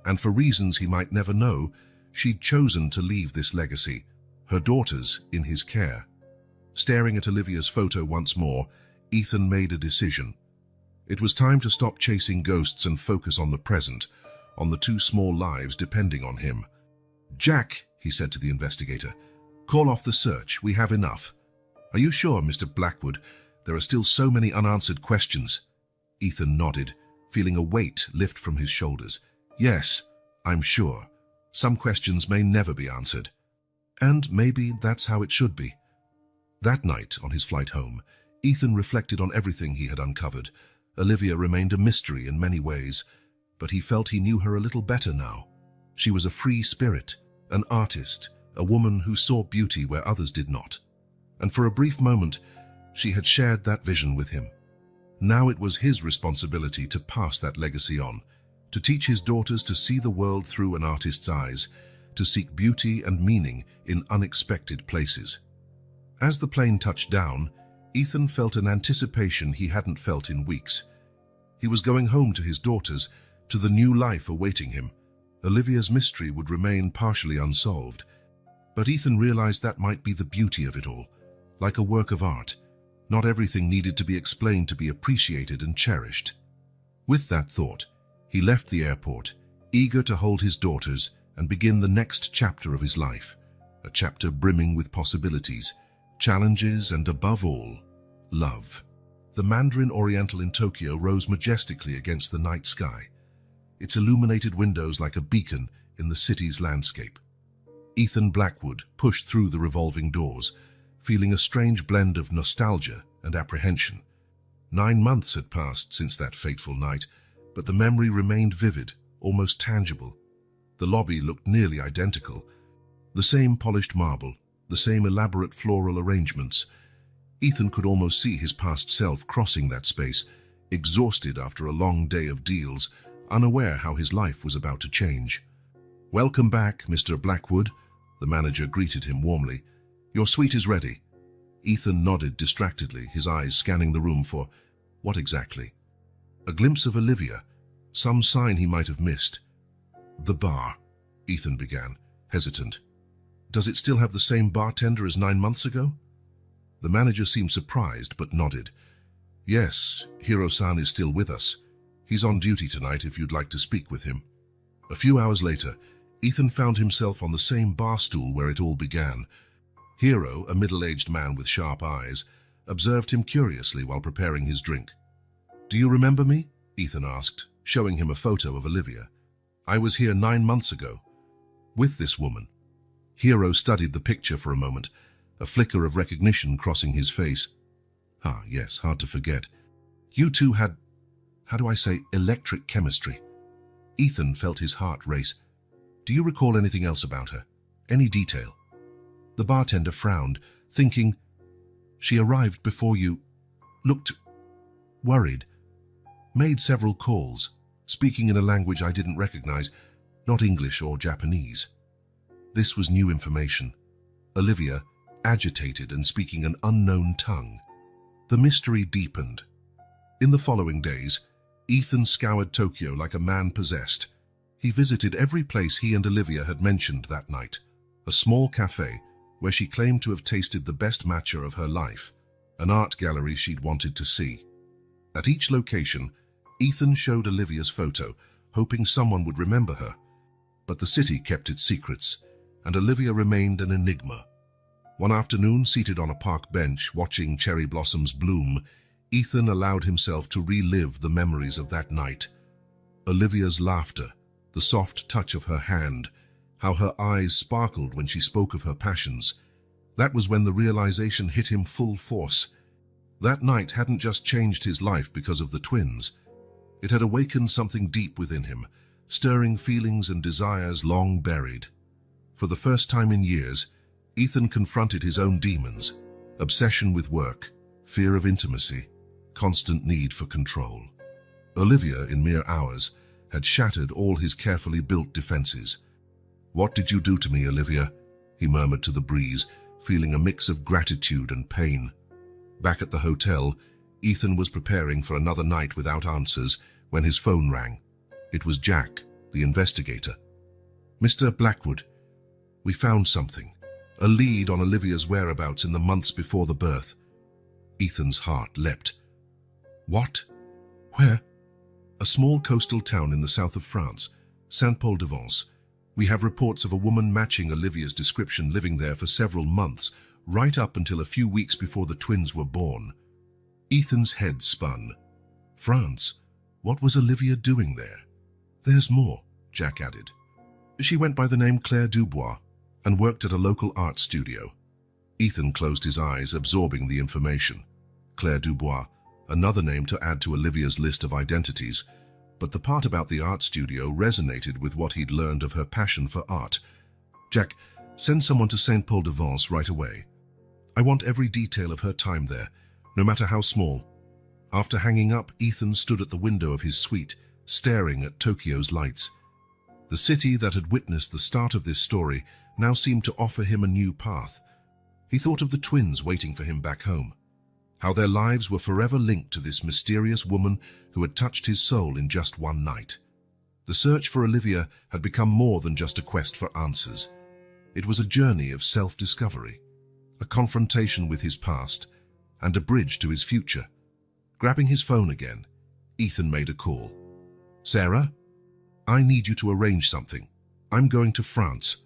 And for reasons he might never know, she'd chosen to leave this legacy, her daughters, in his care. Staring at Olivia's photo once more, Ethan made a decision. It was time to stop chasing ghosts and focus on the present, on the two small lives depending on him. "Jack," he said to the investigator, "call off the search. We have enough." "Are you sure, Mr. Blackwood? There are still so many unanswered questions." Ethan nodded, feeling a weight lift from his shoulders. "Yes, I'm sure. Some questions may never be answered. And maybe that's how it should be." That night, on his flight home, Ethan reflected on everything he had uncovered. Olivia remained a mystery in many ways, but he felt he knew her a little better now. She was a free spirit, an artist, a woman who saw beauty where others did not. And for a brief moment, she had shared that vision with him. Now it was his responsibility to pass that legacy on, to teach his daughters to see the world through an artist's eyes, to seek beauty and meaning in unexpected places. As the plane touched down, Ethan felt an anticipation he hadn't felt in weeks. He was going home to his daughters, to the new life awaiting him. Olivia's mystery would remain partially unsolved. But Ethan realized that might be the beauty of it all. Like a work of art, not everything needed to be explained to be appreciated and cherished. With that thought, he left the airport, eager to hold his daughters and begin the next chapter of his life, a chapter brimming with possibilities, challenges, and above all, love. The Mandarin Oriental in Tokyo rose majestically against the night sky, its illuminated windows like a beacon in the city's landscape. Ethan Blackwood pushed through the revolving doors, feeling a strange blend of nostalgia and apprehension. 9 months had passed since that fateful night, but the memory remained vivid, almost tangible. The lobby looked nearly identical. The same polished marble, the same elaborate floral arrangements. Ethan could almost see his past self crossing that space, exhausted after a long day of deals, unaware how his life was about to change. "Welcome back, Mr. Blackwood," the manager greeted him warmly. "Your suite is ready." Ethan nodded distractedly, his eyes scanning the room for what exactly? A glimpse of Olivia, some sign he might have missed. "The bar," Ethan began, hesitant. "Does it still have the same bartender as 9 months ago?" The manager seemed surprised but nodded. "Yes, Hiro-san is still with us. He's on duty tonight if you'd like to speak with him." A few hours later, Ethan found himself on the same bar stool where it all began. Hiro, a middle-aged man with sharp eyes, observed him curiously while preparing his drink. "Do you remember me?" Ethan asked, showing him a photo of Olivia. "I was here 9 months ago, with this woman." Hiro studied the picture for a moment, a flicker of recognition crossing his face. "Ah, yes, hard to forget. You two had, how do I say, electric chemistry." Ethan felt his heart race. "Do you recall anything else about her? Any detail?" The bartender frowned, thinking, "She arrived before you, looked worried, made several calls, speaking in a language I didn't recognize, not English or Japanese." This was new information. Olivia, agitated and speaking an unknown tongue. The mystery deepened. In the following days, Ethan scoured Tokyo like a man possessed. He visited every place he and Olivia had mentioned that night. A small cafe where she claimed to have tasted the best matcha of her life, an art gallery she'd wanted to see. At each location, Ethan showed Olivia's photo, hoping someone would remember her. But the city kept its secrets, and Olivia remained an enigma. One afternoon, seated on a park bench, watching cherry blossoms bloom, Ethan allowed himself to relive the memories of that night. Olivia's laughter, the soft touch of her hand, how her eyes sparkled when she spoke of her passions. That was when the realization hit him full force. That night hadn't just changed his life because of the twins. It had awakened something deep within him, stirring feelings and desires long buried. For the first time in years, Ethan confronted his own demons: obsession with work, fear of intimacy, constant need for control. Olivia, in mere hours, had shattered all his carefully built defenses. "What did you do to me, Olivia?" he murmured to the breeze, feeling a mix of gratitude and pain. Back at the hotel, Ethan was preparing for another night without answers when his phone rang. It was Jack, the investigator. "Mr. Blackwood, we found something. A lead on Olivia's whereabouts in the months before the birth." Ethan's heart leapt. "What? Where?" "A small coastal town in the south of France, Saint-Paul-de-Vence. We have reports of a woman matching Olivia's description living there for several months, right up until a few weeks before the twins were born." Ethan's head spun. France? What was Olivia doing there? "There's more," Jack added. "She went by the name Claire Dubois and worked at a local art studio." Ethan closed his eyes, absorbing the information. Claire Dubois, another name to add to Olivia's list of identities, but the part about the art studio resonated with what he'd learned of her passion for art. "Jack, send someone to Saint-Paul-de-Vence right away. I want every detail of her time there, no matter how small." After hanging up, Ethan stood at the window of his suite, staring at Tokyo's lights. The city that had witnessed the start of this story now seemed to offer him a new path. He thought of the twins waiting for him back home, how their lives were forever linked to this mysterious woman who had touched his soul in just one night. The search for Olivia had become more than just a quest for answers. It was a journey of self-discovery, a confrontation with his past, and a bridge to his future. Grabbing his phone again, Ethan made a call. "Sarah, I need you to arrange something. I'm going to France."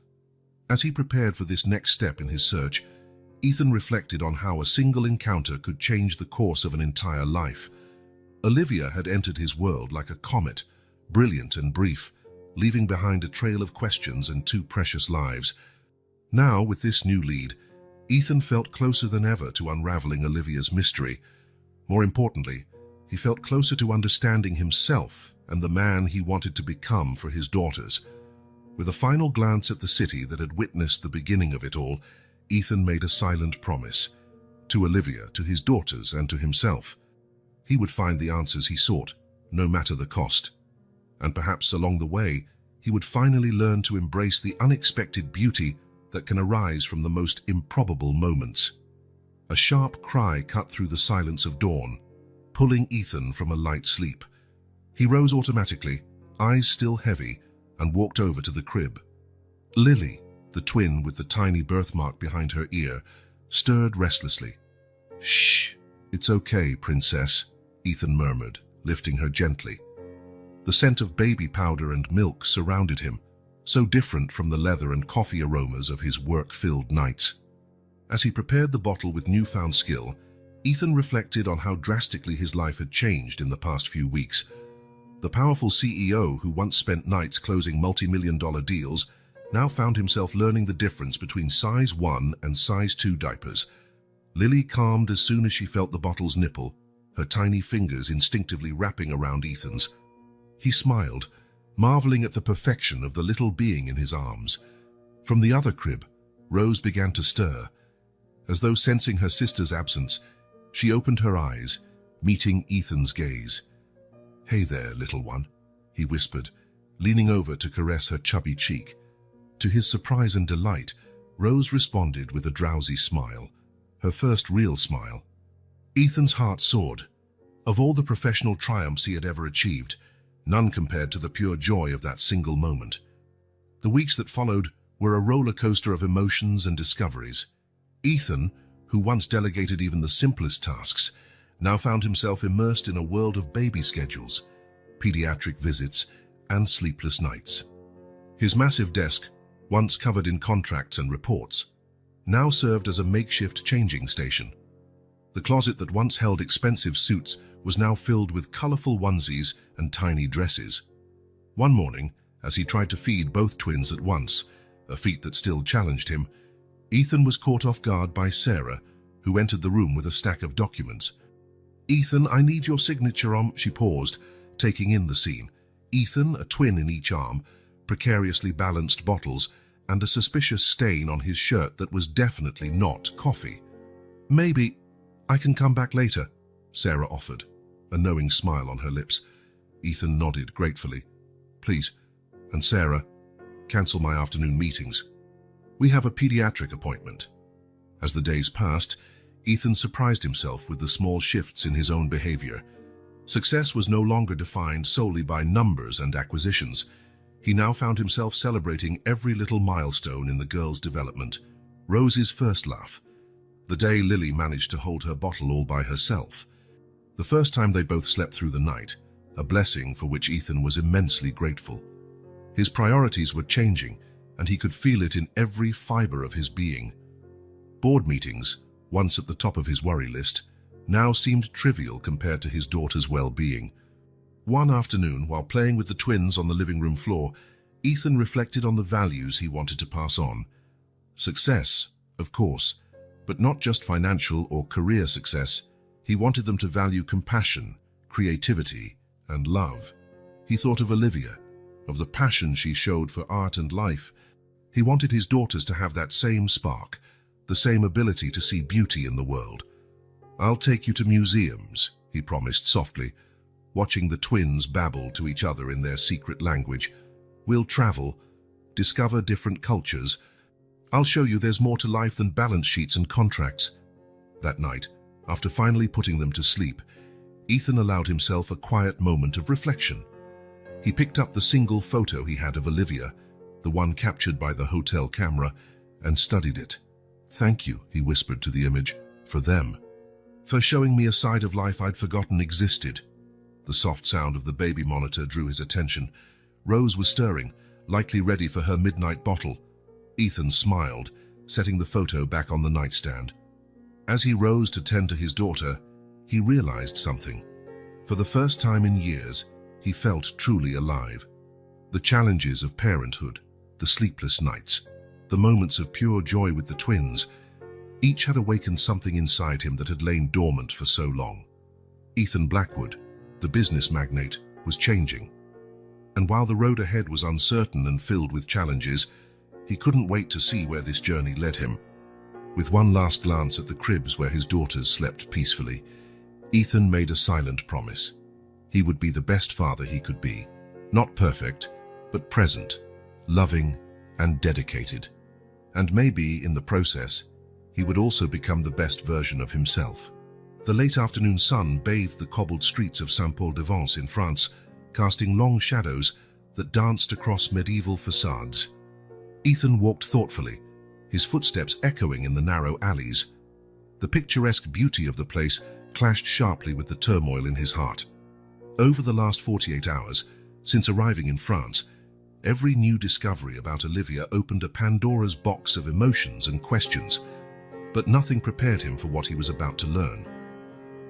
As he prepared for this next step in his search, Ethan reflected on how a single encounter could change the course of an entire life. Olivia had entered his world like a comet, brilliant and brief, leaving behind a trail of questions and 2 precious lives. Now, with this new lead, Ethan felt closer than ever to unraveling Olivia's mystery. More importantly, he felt closer to understanding himself and the man he wanted to become for his daughters. With a final glance at the city that had witnessed the beginning of it all, Ethan made a silent promise. To Olivia, to his daughters, and to himself. He would find the answers he sought, no matter the cost. And perhaps along the way, he would finally learn to embrace the unexpected beauty that can arise from the most improbable moments. A sharp cry cut through the silence of dawn, pulling Ethan from a light sleep. He rose automatically, eyes still heavy, and walked over to the crib. Lily, the twin with the tiny birthmark behind her ear, stirred restlessly. "Shh, it's okay, princess," Ethan murmured, lifting her gently. The scent of baby powder and milk surrounded him, so different from the leather and coffee aromas of his work-filled nights. As he prepared the bottle with newfound skill, Ethan reflected on how drastically his life had changed in the past few weeks. The powerful CEO who once spent nights closing multi-million-dollar deals now found himself learning the difference between size 1 and size 2 diapers. Lily calmed as soon as she felt the bottle's nipple, her tiny fingers instinctively wrapping around Ethan's. He smiled, marveling at the perfection of the little being in his arms. From the other crib, Rose began to stir. As though sensing her sister's absence, she opened her eyes, meeting Ethan's gaze. "Hey there, little one," he whispered, leaning over to caress her chubby cheek. To his surprise and delight, Rose responded with a drowsy smile, her first real smile. Ethan's heart soared. Of all the professional triumphs he had ever achieved, none compared to the pure joy of that single moment. The weeks that followed were a roller coaster of emotions and discoveries. Ethan, who once delegated even the simplest tasks, now found himself immersed in a world of baby schedules, pediatric visits, and sleepless nights. His massive desk, once covered in contracts and reports, now served as a makeshift changing station. The closet that once held expensive suits was now filled with colorful onesies and tiny dresses. One morning, as he tried to feed both twins at once, a feat that still challenged him, Ethan was caught off guard by Sarah, who entered the room with a stack of documents. "Ethan, I need your signature on—" She paused, taking in the scene. Ethan, a twin in each arm, precariously balanced bottles, and a suspicious stain on his shirt that was definitely not coffee. "Maybe I can come back later," Sarah offered, a knowing smile on her lips. Ethan nodded gratefully. "Please, and Sarah, cancel my afternoon meetings. We have a pediatric appointment." As the days passed, Ethan surprised himself with the small shifts in his own behavior. Success was no longer defined solely by numbers and acquisitions. He now found himself celebrating every little milestone in the girl's development. Rose's first laugh, the day Lily managed to hold her bottle all by herself, the first time they both slept through the night, a blessing for which Ethan was immensely grateful. His priorities were changing, and he could feel it in every fiber of his being. Board meetings, once at the top of his worry list, now seemed trivial compared to his daughter's well-being. One afternoon, while playing with the twins on the living room floor, Ethan reflected on the values he wanted to pass on. Success, of course, but not just financial or career success. He wanted them to value compassion, creativity, and love. He thought of Olivia, of the passion she showed for art and life. He wanted his daughters to have that same spark, the same ability to see beauty in the world. "I'll take you to museums," he promised softly, watching the twins babble to each other in their secret language. "We'll travel, discover different cultures. I'll show you there's more to life than balance sheets and contracts." That night, after finally putting them to sleep, Ethan allowed himself a quiet moment of reflection. He picked up the single photo he had of Olivia, the one captured by the hotel camera, and studied it. "Thank you," he whispered to the image, "for them. For showing me a side of life I'd forgotten existed." The soft sound of the baby monitor drew his attention. Rose was stirring, likely ready for her midnight bottle. Ethan smiled, setting the photo back on the nightstand. As he rose to tend to his daughter, he realized something. For the first time in years, he felt truly alive. The challenges of parenthood, the sleepless nights, the moments of pure joy with the twins, each had awakened something inside him that had lain dormant for so long. Ethan Blackwood, the business magnate, was changing. And while the road ahead was uncertain and filled with challenges, he couldn't wait to see where this journey led him. With one last glance at the cribs where his daughters slept peacefully, Ethan made a silent promise. He would be the best father he could be, not perfect, but present, loving, and dedicated. And maybe, in the process, he would also become the best version of himself. The late afternoon sun bathed the cobbled streets of Saint-Paul-de-Vence in France, casting long shadows that danced across medieval facades. Ethan walked thoughtfully, his footsteps echoing in the narrow alleys. The picturesque beauty of the place clashed sharply with the turmoil in his heart. Over the last 48 hours, since arriving in France, every new discovery about Olivia opened a Pandora's box of emotions and questions, but nothing prepared him for what he was about to learn.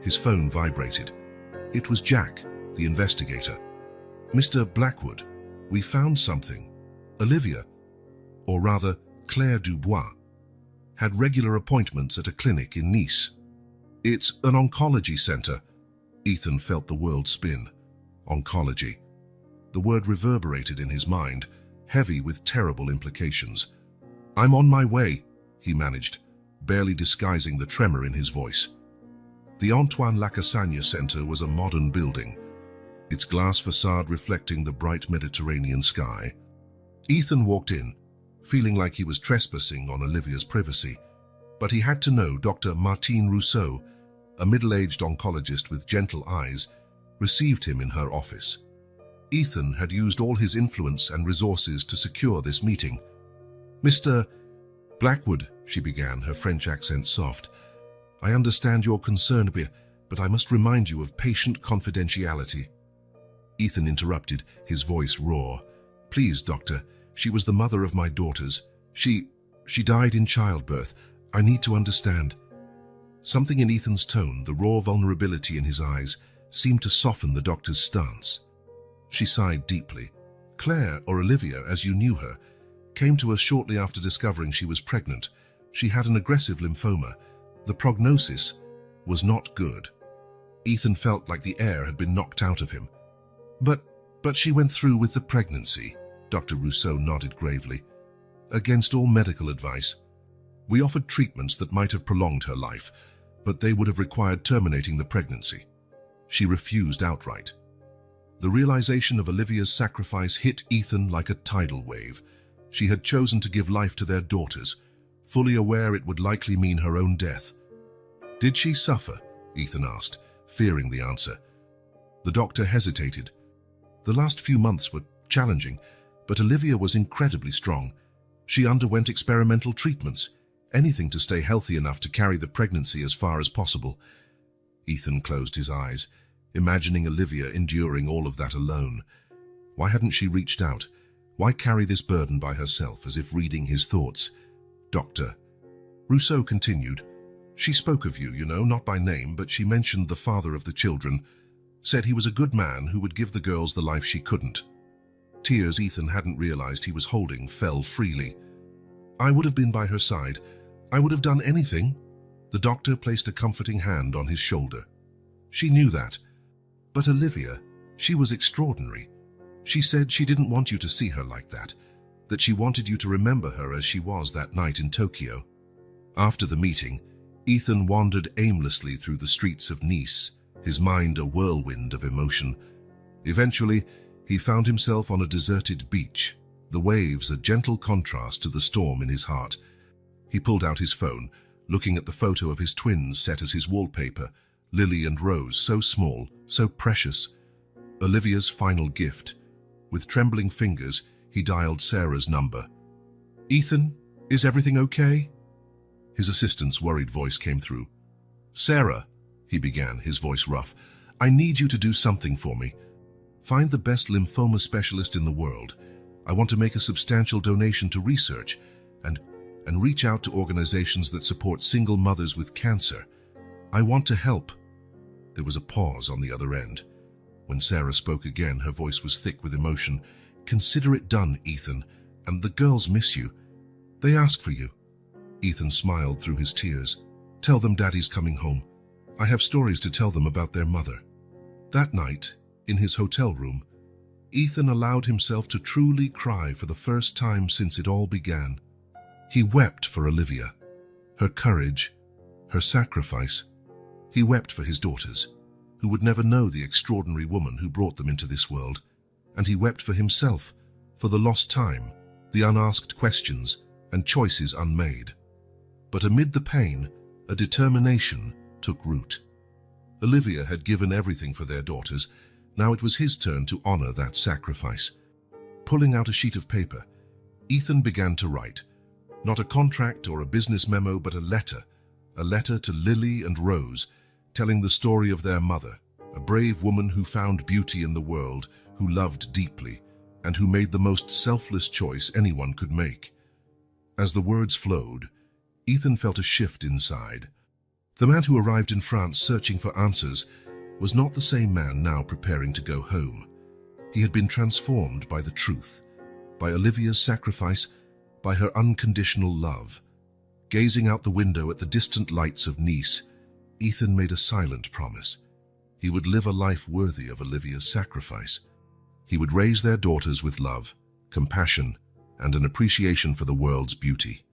His phone vibrated. It was Jack, the investigator. "Mr. Blackwood, we found something. Olivia, or rather Claire Dubois, had regular appointments at a clinic in Nice. It's an oncology center." Ethan felt the world spin. Oncology. The word reverberated in his mind, heavy with terrible implications. "I'm on my way," he managed, barely disguising the tremor in his voice. The Antoine Lacassagne Center was a modern building, its glass facade reflecting the bright Mediterranean sky. Ethan walked in, feeling like he was trespassing on Olivia's privacy, but he had to know Dr. Martine Rousseau, a middle-aged oncologist with gentle eyes, received him in her office. Ethan had used all his influence and resources to secure this meeting. "Mr. Blackwood," she began, her French accent soft, "I understand your concern, but I must remind you of patient confidentiality." Ethan interrupted, his voice raw. "Please, doctor, she was the mother of my daughters. She died in childbirth. I need to understand." Something in Ethan's tone, the raw vulnerability in his eyes, seemed to soften the doctor's stance. She sighed deeply. "Claire, or Olivia as you knew her, came to us shortly after discovering she was pregnant. She had an aggressive lymphoma. The prognosis was not good." Ethan felt like the air had been knocked out of him. But she went through with the pregnancy," Dr. Rousseau nodded gravely. "Against all medical advice. We offered treatments that might have prolonged her life, but they would have required terminating the pregnancy. She refused outright." The realization of Olivia's sacrifice hit Ethan like a tidal wave. She had chosen to give life to their daughters, fully aware it would likely mean her own death. "Did she suffer?" Ethan asked, fearing the answer. The doctor hesitated. "The last few months were challenging, but Olivia was incredibly strong. She underwent experimental treatments, anything to stay healthy enough to carry the pregnancy as far as possible." Ethan closed his eyes, imagining Olivia enduring all of that alone. Why hadn't she reached out? Why carry this burden by herself, as if reading his thoughts? "Doctor," Rousseau continued, "she spoke of you, not by name, but she mentioned the father of the children, said he was a good man who would give the girls the life she couldn't." Tears Ethan hadn't realized he was holding fell freely. "I would have been by her side. I would have done anything." The doctor placed a comforting hand on his shoulder. "She knew that. But Olivia, she was extraordinary. She said she didn't want you to see her like that she wanted you to remember her as she was that night in Tokyo." After the meeting, Ethan wandered aimlessly through the streets of Nice, his mind a whirlwind of emotion. Eventually, he found himself on a deserted beach, the waves a gentle contrast to the storm in his heart. He pulled out his phone, looking at the photo of his twins set as his wallpaper, Lily and Rose, so small, so precious. Olivia's final gift. With trembling fingers, he dialed Sarah's number. "Ethan, is everything okay?" His assistant's worried voice came through. "Sarah," he began, his voice rough, "I need you to do something for me. Find the best lymphoma specialist in the world. I want to make a substantial donation to research and reach out to organizations that support single mothers with cancer. I want to help." There was a pause on the other end. When Sarah spoke again, her voice was thick with emotion. "Consider it done, Ethan, and the girls miss you. They ask for you." Ethan smiled through his tears. "Tell them Daddy's coming home. I have stories to tell them about their mother." That night, in his hotel room, Ethan allowed himself to truly cry for the first time since it all began. He wept for Olivia, her courage, her sacrifice. He wept for his daughters, who would never know the extraordinary woman who brought them into this world. And he wept for himself, for the lost time, the unasked questions, and choices unmade. But amid the pain, a determination took root. Olivia had given everything for their daughters. Now it was his turn to honor that sacrifice. Pulling out a sheet of paper, Ethan began to write. Not a contract or a business memo, but a letter to Lily and Rose, telling the story of their mother, a brave woman who found beauty in the world, who loved deeply, and who made the most selfless choice anyone could make. As the words flowed, Ethan felt a shift inside. The man who arrived in France searching for answers was not the same man now preparing to go home. He had been transformed by the truth, by Olivia's sacrifice, by her unconditional love. Gazing out the window at the distant lights of Nice, Ethan made a silent promise. He would live a life worthy of Olivia's sacrifice. He would raise their daughters with love, compassion, and an appreciation for the world's beauty.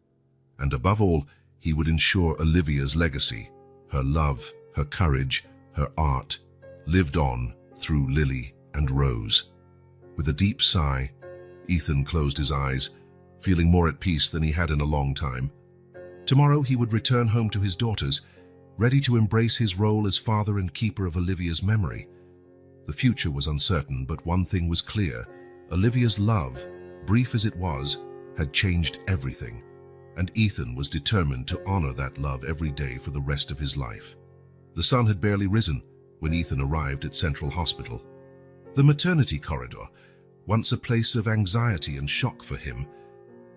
And above all, he would ensure Olivia's legacy, her love, her courage, her art, lived on through Lily and Rose. With a deep sigh, Ethan closed his eyes, feeling more at peace than he had in a long time. Tomorrow he would return home to his daughters, ready to embrace his role as father and keeper of Olivia's memory. The future was uncertain, but one thing was clear. Olivia's love, brief as it was, had changed everything, and Ethan was determined to honor that love every day for the rest of his life. The sun had barely risen when Ethan arrived at Central Hospital. The maternity corridor, once a place of anxiety and shock for him,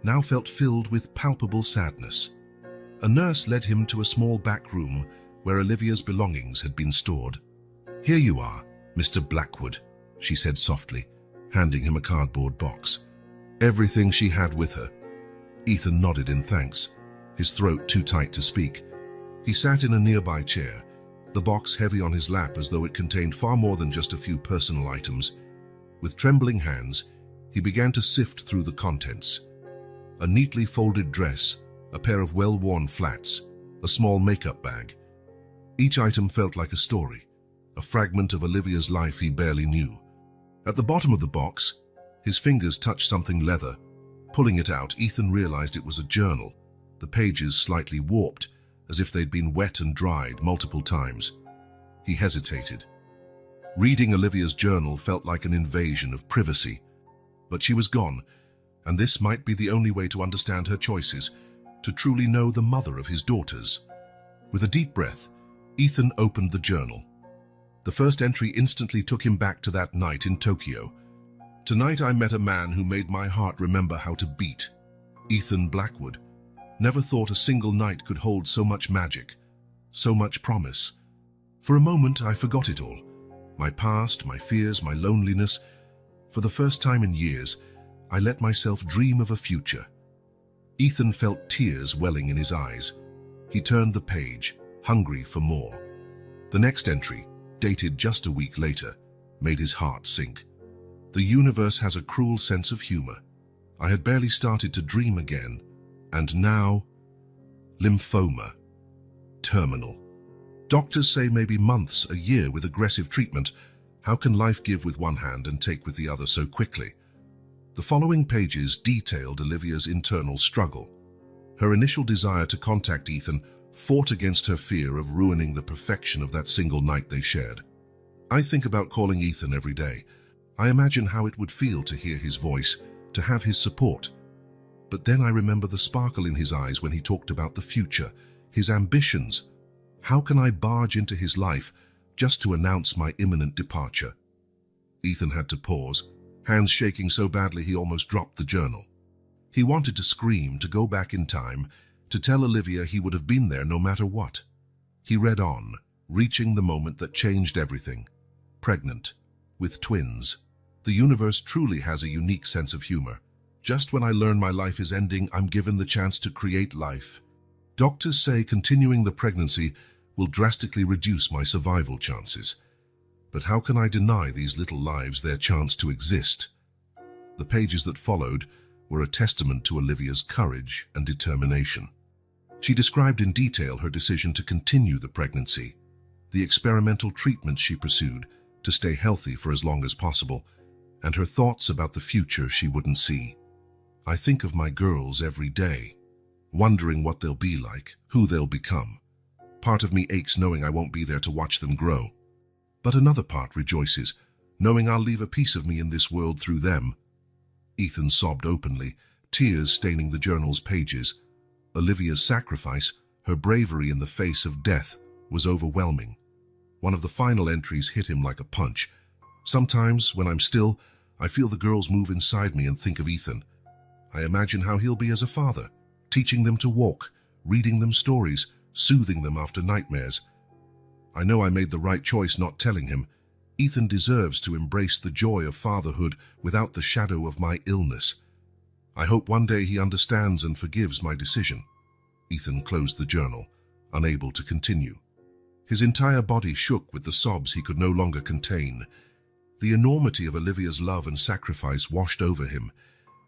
now felt filled with palpable sadness. A nurse led him to a small back room where Olivia's belongings had been stored. "Here you are, Mr. Blackwood," she said softly, handing him a cardboard box. Everything she had with her. Ethan nodded in thanks, his throat too tight to speak. He sat in a nearby chair, the box heavy on his lap as though it contained far more than just a few personal items. With trembling hands, he began to sift through the contents. A neatly folded dress, a pair of well-worn flats, a small makeup bag. Each item felt like a story, a fragment of Olivia's life he barely knew. At the bottom of the box, his fingers touched something leather. Pulling it out, Ethan realized it was a journal, the pages slightly warped, as if they'd been wet and dried multiple times. He hesitated. Reading Olivia's journal felt like an invasion of privacy. But she was gone, and this might be the only way to understand her choices, to truly know the mother of his daughters. With a deep breath, Ethan opened the journal. The first entry instantly took him back to that night in Tokyo. "Tonight I met a man who made my heart remember how to beat. Ethan Blackwood. Never thought a single night could hold so much magic, so much promise. For a moment I forgot it all. My past, my fears, my loneliness. For the first time in years, I let myself dream of a future." Ethan felt tears welling in his eyes. He turned the page, hungry for more. The next entry, dated just a week later, made his heart sink. "The universe has a cruel sense of humor. I had barely started to dream again, and now, lymphoma. Terminal. Doctors say maybe months, a year with aggressive treatment. How can life give with one hand and take with the other so quickly?" The following pages detailed Olivia's internal struggle. Her initial desire to contact Ethan fought against her fear of ruining the perfection of that single night they shared. I think about calling Ethan every day. I imagine how it would feel to hear his voice, to have his support. But then I remember the sparkle in his eyes when he talked about the future, his ambitions. How can I barge into his life just to announce my imminent departure? Ethan had to pause, hands shaking so badly he almost dropped the journal. He wanted to scream, to go back in time, to tell Olivia he would have been there no matter what. He read on, reaching the moment that changed everything. Pregnant, with twins. The universe truly has a unique sense of humor. Just when I learn my life is ending, I'm given the chance to create life. Doctors say continuing the pregnancy will drastically reduce my survival chances. But how can I deny these little lives their chance to exist? The pages that followed were a testament to Olivia's courage and determination. She described in detail her decision to continue the pregnancy, the experimental treatments she pursued to stay healthy for as long as possible, and her thoughts about the future she wouldn't see. I think of my girls every day, wondering what they'll be like, who they'll become. Part of me aches knowing I won't be there to watch them grow. But another part rejoices, knowing I'll leave a piece of me in this world through them. Ethan sobbed openly, tears staining the journal's pages. Olivia's sacrifice, her bravery in the face of death, was overwhelming. One of the final entries hit him like a punch. Sometimes, when I'm still, I feel the girls move inside me and think of Ethan. I imagine how he'll be as a father, teaching them to walk, reading them stories, soothing them after nightmares. I know I made the right choice not telling him. Ethan deserves to embrace the joy of fatherhood without the shadow of my illness. I hope one day he understands and forgives my decision. Ethan closed the journal, unable to continue. His entire body shook with the sobs he could no longer contain. The enormity of Olivia's love and sacrifice washed over him.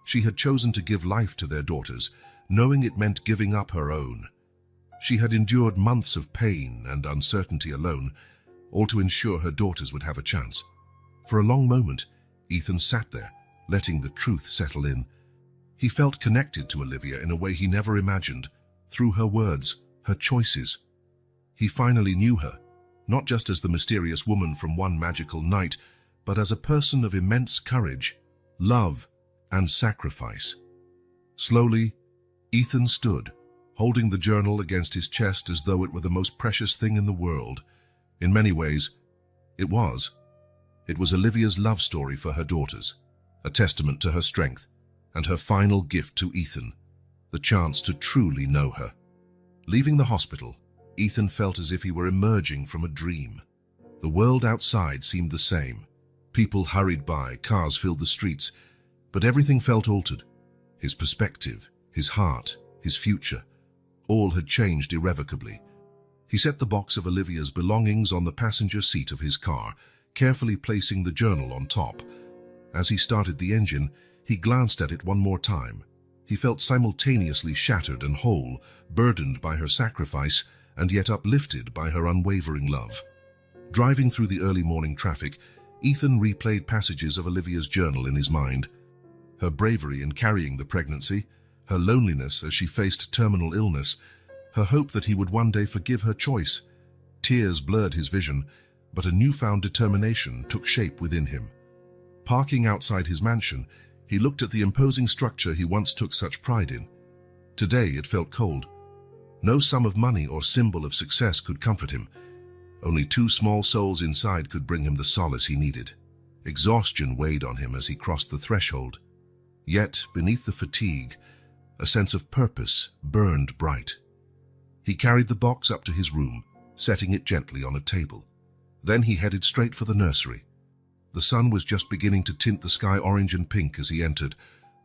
She had chosen to give life to their daughters, knowing it meant giving up her own. She had endured months of pain and uncertainty alone, all to ensure her daughters would have a chance. For a long moment, Ethan sat there, letting the truth settle in. He felt connected to Olivia in a way he never imagined, through her words, her choices. He finally knew her, not just as the mysterious woman from one magical night, but as a person of immense courage, love, and sacrifice. Slowly, Ethan stood, holding the journal against his chest as though it were the most precious thing in the world. In many ways, it was. It was Olivia's love story for her daughters, a testament to her strength, and her final gift to Ethan, the chance to truly know her. Leaving the hospital, Ethan felt as if he were emerging from a dream. The world outside seemed the same. People hurried by, cars filled the streets, but everything felt altered. His perspective, his heart, his future, all had changed irrevocably. He set the box of Olivia's belongings on the passenger seat of his car, carefully placing the journal on top. As he started the engine, he glanced at it one more time. He felt simultaneously shattered and whole, burdened by her sacrifice, and yet uplifted by her unwavering love. Driving through the early morning traffic, Ethan replayed passages of Olivia's journal in his mind. Her bravery in carrying the pregnancy, her loneliness as she faced terminal illness, her hope that he would one day forgive her choice. Tears blurred his vision, but a newfound determination took shape within him. Parking outside his mansion, he looked at the imposing structure he once took such pride in. Today it felt cold. No sum of money or symbol of success could comfort him. Only two small souls inside could bring him the solace he needed. Exhaustion weighed on him as he crossed the threshold. Yet, beneath the fatigue, a sense of purpose burned bright. He carried the box up to his room, setting it gently on a table. Then he headed straight for the nursery. The sun was just beginning to tint the sky orange and pink as he entered.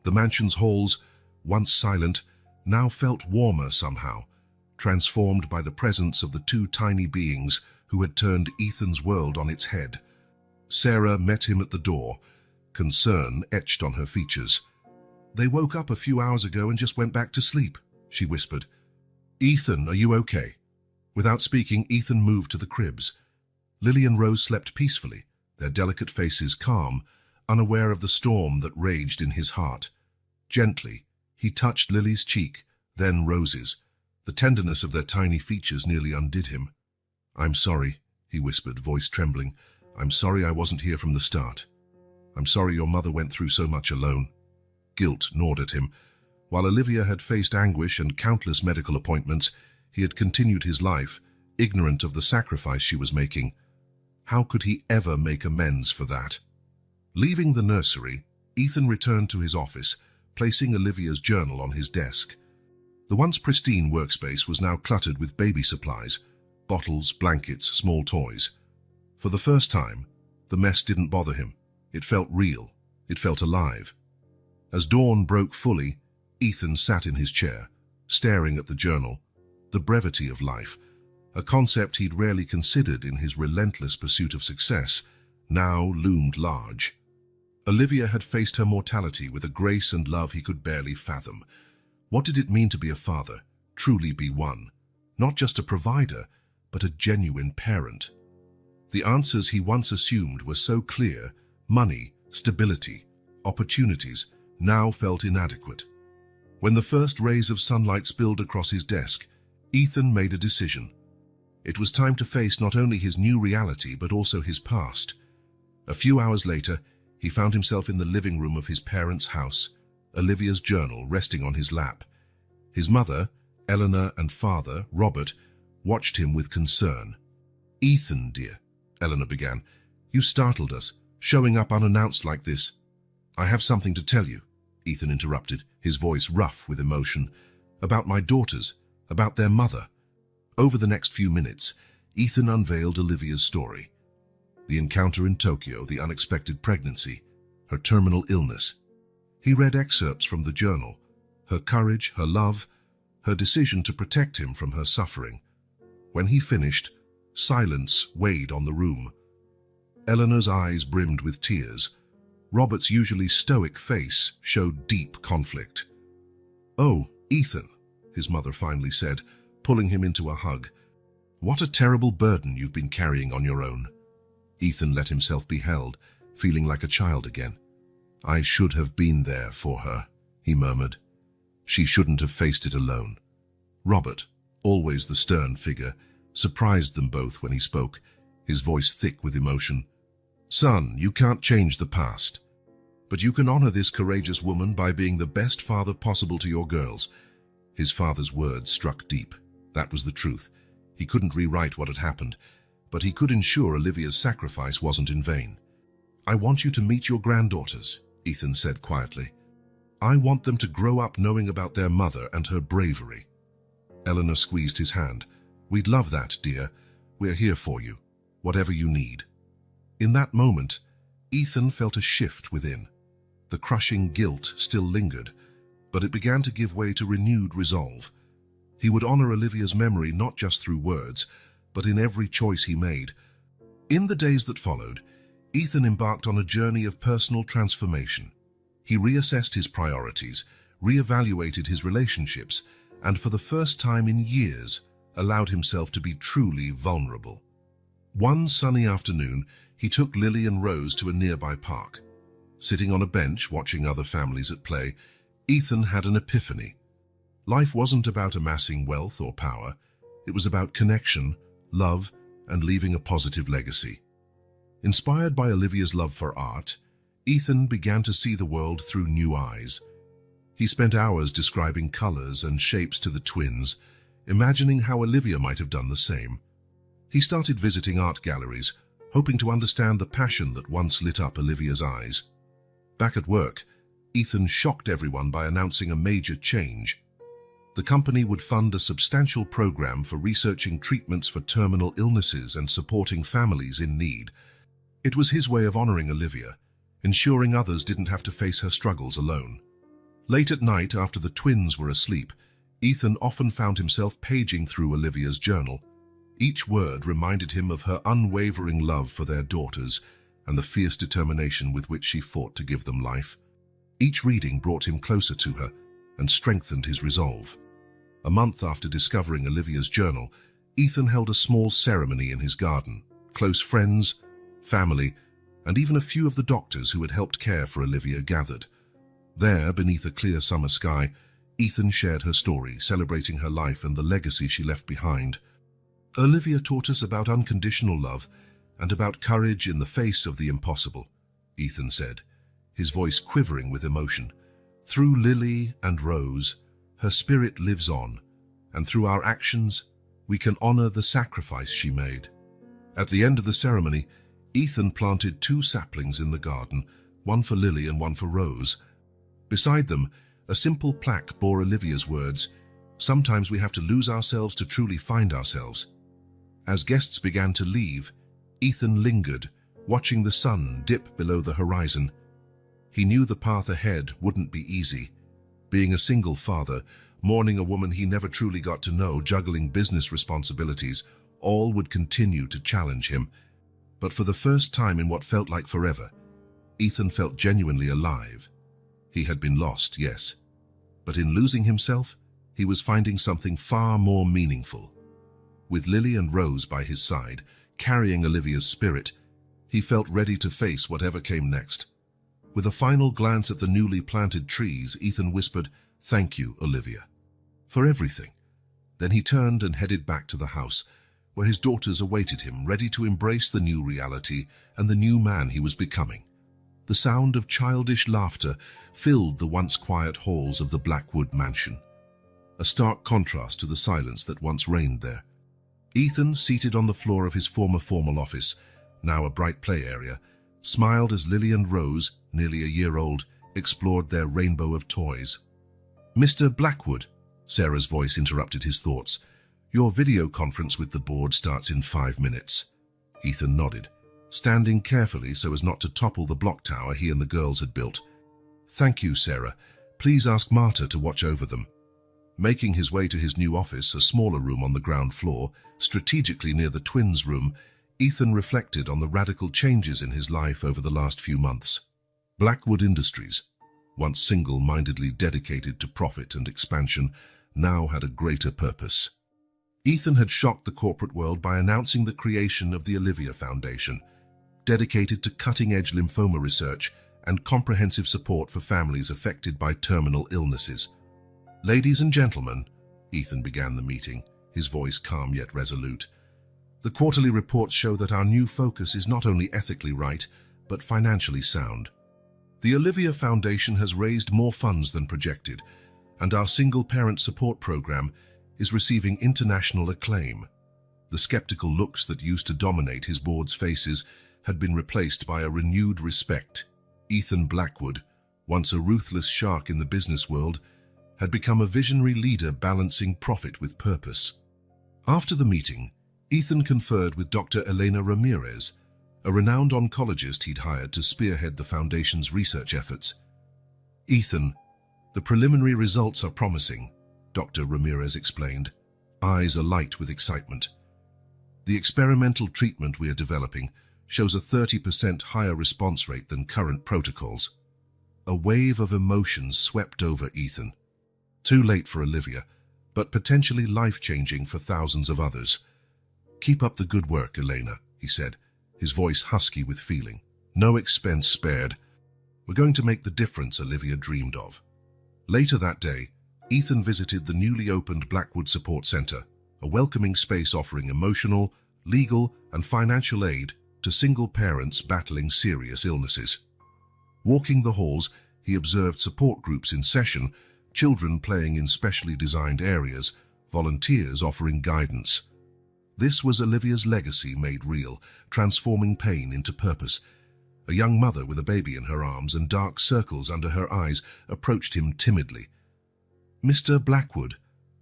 The mansion's halls, once silent, now felt warmer somehow, transformed by the presence of the two tiny beings who had turned Ethan's world on its head. Sarah met him at the door, concern etched on her features. "They woke up a few hours ago and just went back to sleep," she whispered. "Ethan, are you okay?" Without speaking, Ethan moved to the cribs. Lily and Rose slept peacefully, their delicate faces calm, unaware of the storm that raged in his heart. Gently, he touched Lily's cheek, then Rose's. The The tenderness of their tiny features nearly undid him. "I'm sorry," he whispered, voice trembling. "I'm sorry I wasn't here from the start. I'm sorry your mother went through so much alone." Guilt gnawed at him. While Olivia had faced anguish and countless medical appointments, he had continued his life, ignorant of the sacrifice she was making. How could he ever make amends for that? Leaving the nursery, Ethan returned to his office, placing Olivia's journal on his desk. The once pristine workspace was now cluttered with baby supplies, bottles, blankets, small toys. For the first time, the mess didn't bother him. It felt real. It felt alive. As dawn broke fully, Ethan sat in his chair, staring at the journal. The brevity of life, a concept he'd rarely considered in his relentless pursuit of success, now loomed large. Olivia had faced her mortality with a grace and love he could barely fathom. What did it mean to be a father, truly be one? Not just a provider, but a genuine parent. The answers he once assumed were so clear: money, stability, opportunities, now felt inadequate. When the first rays of sunlight spilled across his desk, Ethan made a decision. It was time to face not only his new reality but also his past. A few hours later, he found himself in the living room of his parents' house, Olivia's journal resting on his lap. His mother, Eleanor, and father, Robert, watched him with concern. "Ethan, dear," Eleanor began, "you startled us, showing up unannounced like this." "I have something to tell you," Ethan interrupted, his voice rough with emotion. "About my daughters, about their mother." Over the next few minutes, Ethan unveiled Olivia's story. The encounter in Tokyo, the unexpected pregnancy, her terminal illness. He read excerpts from the journal, her courage, her love, her decision to protect him from her suffering. When he finished, silence weighed on the room. Eleanor's eyes brimmed with tears. Robert's usually stoic face showed deep conflict. "Oh, Ethan," his mother finally said, pulling him into a hug. "What a terrible burden you've been carrying on your own." Ethan let himself be held, feeling like a child again. "I should have been there for her," he murmured. "She shouldn't have faced it alone." Robert, always the stern figure, surprised them both when he spoke, his voice thick with emotion. "Son, you can't change the past, but you can honor this courageous woman by being the best father possible to your girls." His father's words struck deep. That was the truth. He couldn't rewrite what had happened, but he could ensure Olivia's sacrifice wasn't in vain. "I want you to meet your granddaughters," Ethan said quietly. "I want them to grow up knowing about their mother and her bravery." Eleanor squeezed his hand. "We'd love that, dear. We're here for you, whatever you need." In that moment, Ethan felt a shift within. The crushing guilt still lingered, but it began to give way to renewed resolve. He would honor Olivia's memory not just through words, but in every choice he made. In the days that followed, Ethan embarked on a journey of personal transformation. He reassessed his priorities, reevaluated his relationships, and for the first time in years, allowed himself to be truly vulnerable. One sunny afternoon, he took Lily and Rose to a nearby park. Sitting on a bench watching other families at play, Ethan had an epiphany. Life wasn't about amassing wealth or power. It was about connection, love, and leaving a positive legacy. Inspired by Olivia's love for art, Ethan began to see the world through new eyes. He spent hours describing colors and shapes to the twins, imagining how Olivia might have done the same. He started visiting art galleries, hoping to understand the passion that once lit up Olivia's eyes. Back at work, Ethan shocked everyone by announcing a major change. The company would fund a substantial program for researching treatments for terminal illnesses and supporting families in need. It was his way of honoring Olivia, ensuring others didn't have to face her struggles alone. Late at night, after the twins were asleep, Ethan often found himself paging through Olivia's journal. Each word reminded him of her unwavering love for their daughters and the fierce determination with which she fought to give them life. Each reading brought him closer to her and strengthened his resolve. A month after discovering Olivia's journal, Ethan held a small ceremony in his garden. Close friends, family, and even a few of the doctors who had helped care for Olivia gathered. There, beneath a clear summer sky, Ethan shared her story, celebrating her life and the legacy she left behind. Olivia taught us about unconditional love and about courage in the face of the impossible, Ethan said, his voice quivering with emotion. Through Lily and Rose, her spirit lives on, and through our actions, we can honor the sacrifice she made. At the end of the ceremony, Ethan planted 2 saplings in the garden, one for Lily and one for Rose. Beside them, a simple plaque bore Olivia's words, "Sometimes we have to lose ourselves to truly find ourselves." As guests began to leave, Ethan lingered, watching the sun dip below the horizon. He knew the path ahead wouldn't be easy. Being a single father, mourning a woman he never truly got to know, juggling business responsibilities, all would continue to challenge him. But for the first time in what felt like forever, Ethan felt genuinely alive. He had been lost, yes, but in losing himself, he was finding something far more meaningful. With Lily and Rose by his side, carrying Olivia's spirit, he felt ready to face whatever came next. With a final glance at the newly planted trees, Ethan whispered, "Thank you, Olivia, for everything." Then he turned and headed back to the house, where his daughters awaited him, ready to embrace the new reality and the new man he was becoming. The sound of childish laughter filled the once quiet halls of the Blackwood mansion, a stark contrast to the silence that once reigned there. Ethan, seated on the floor of his former formal office, now a bright play area, smiled as Lily and Rose, nearly a year old, explored their rainbow of toys. "Mr. Blackwood," Sarah's voice interrupted his thoughts, "your video conference with the board starts in 5 minutes." Ethan nodded, standing carefully so as not to topple the block tower he and the girls had built. "Thank you, Sarah. Please ask Marta to watch over them." Making his way to his new office, a smaller room on the ground floor, strategically near the twins' room, Ethan reflected on the radical changes in his life over the last few months. Blackwood Industries, once single-mindedly dedicated to profit and expansion, now had a greater purpose. Ethan had shocked the corporate world by announcing the creation of the Olivia Foundation, dedicated to cutting-edge lymphoma research and comprehensive support for families affected by terminal illnesses. "Ladies and gentlemen," Ethan began the meeting, his voice calm yet resolute, "the quarterly reports show that our new focus is not only ethically right, but financially sound. The Olivia Foundation has raised more funds than projected, and our single-parent support program is receiving international acclaim." The skeptical looks that used to dominate his board's faces had been replaced by a renewed respect. Ethan Blackwood, once a ruthless shark in the business world, had become a visionary leader balancing profit with purpose. After the meeting, Ethan conferred with Dr. Elena Ramirez, a renowned oncologist he'd hired to spearhead the foundation's research efforts. "Ethan, the preliminary results are promising," Dr. Ramirez explained, eyes alight with excitement. "The experimental treatment we are developing shows a 30% higher response rate than current protocols." A wave of emotions swept over Ethan. Too late for Olivia, but potentially life-changing for thousands of others. "Keep up the good work, Elena," he said, his voice husky with feeling. "No expense spared. We're going to make the difference Olivia dreamed of." Later that day, Ethan visited the newly opened Blackwood Support Center, a welcoming space offering emotional, legal, and financial aid to single parents battling serious illnesses. Walking the halls, he observed support groups in session, children playing in specially designed areas, volunteers offering guidance. This was Olivia's legacy made real, transforming pain into purpose. A young mother with a baby in her arms and dark circles under her eyes approached him timidly. "Mr. Blackwood,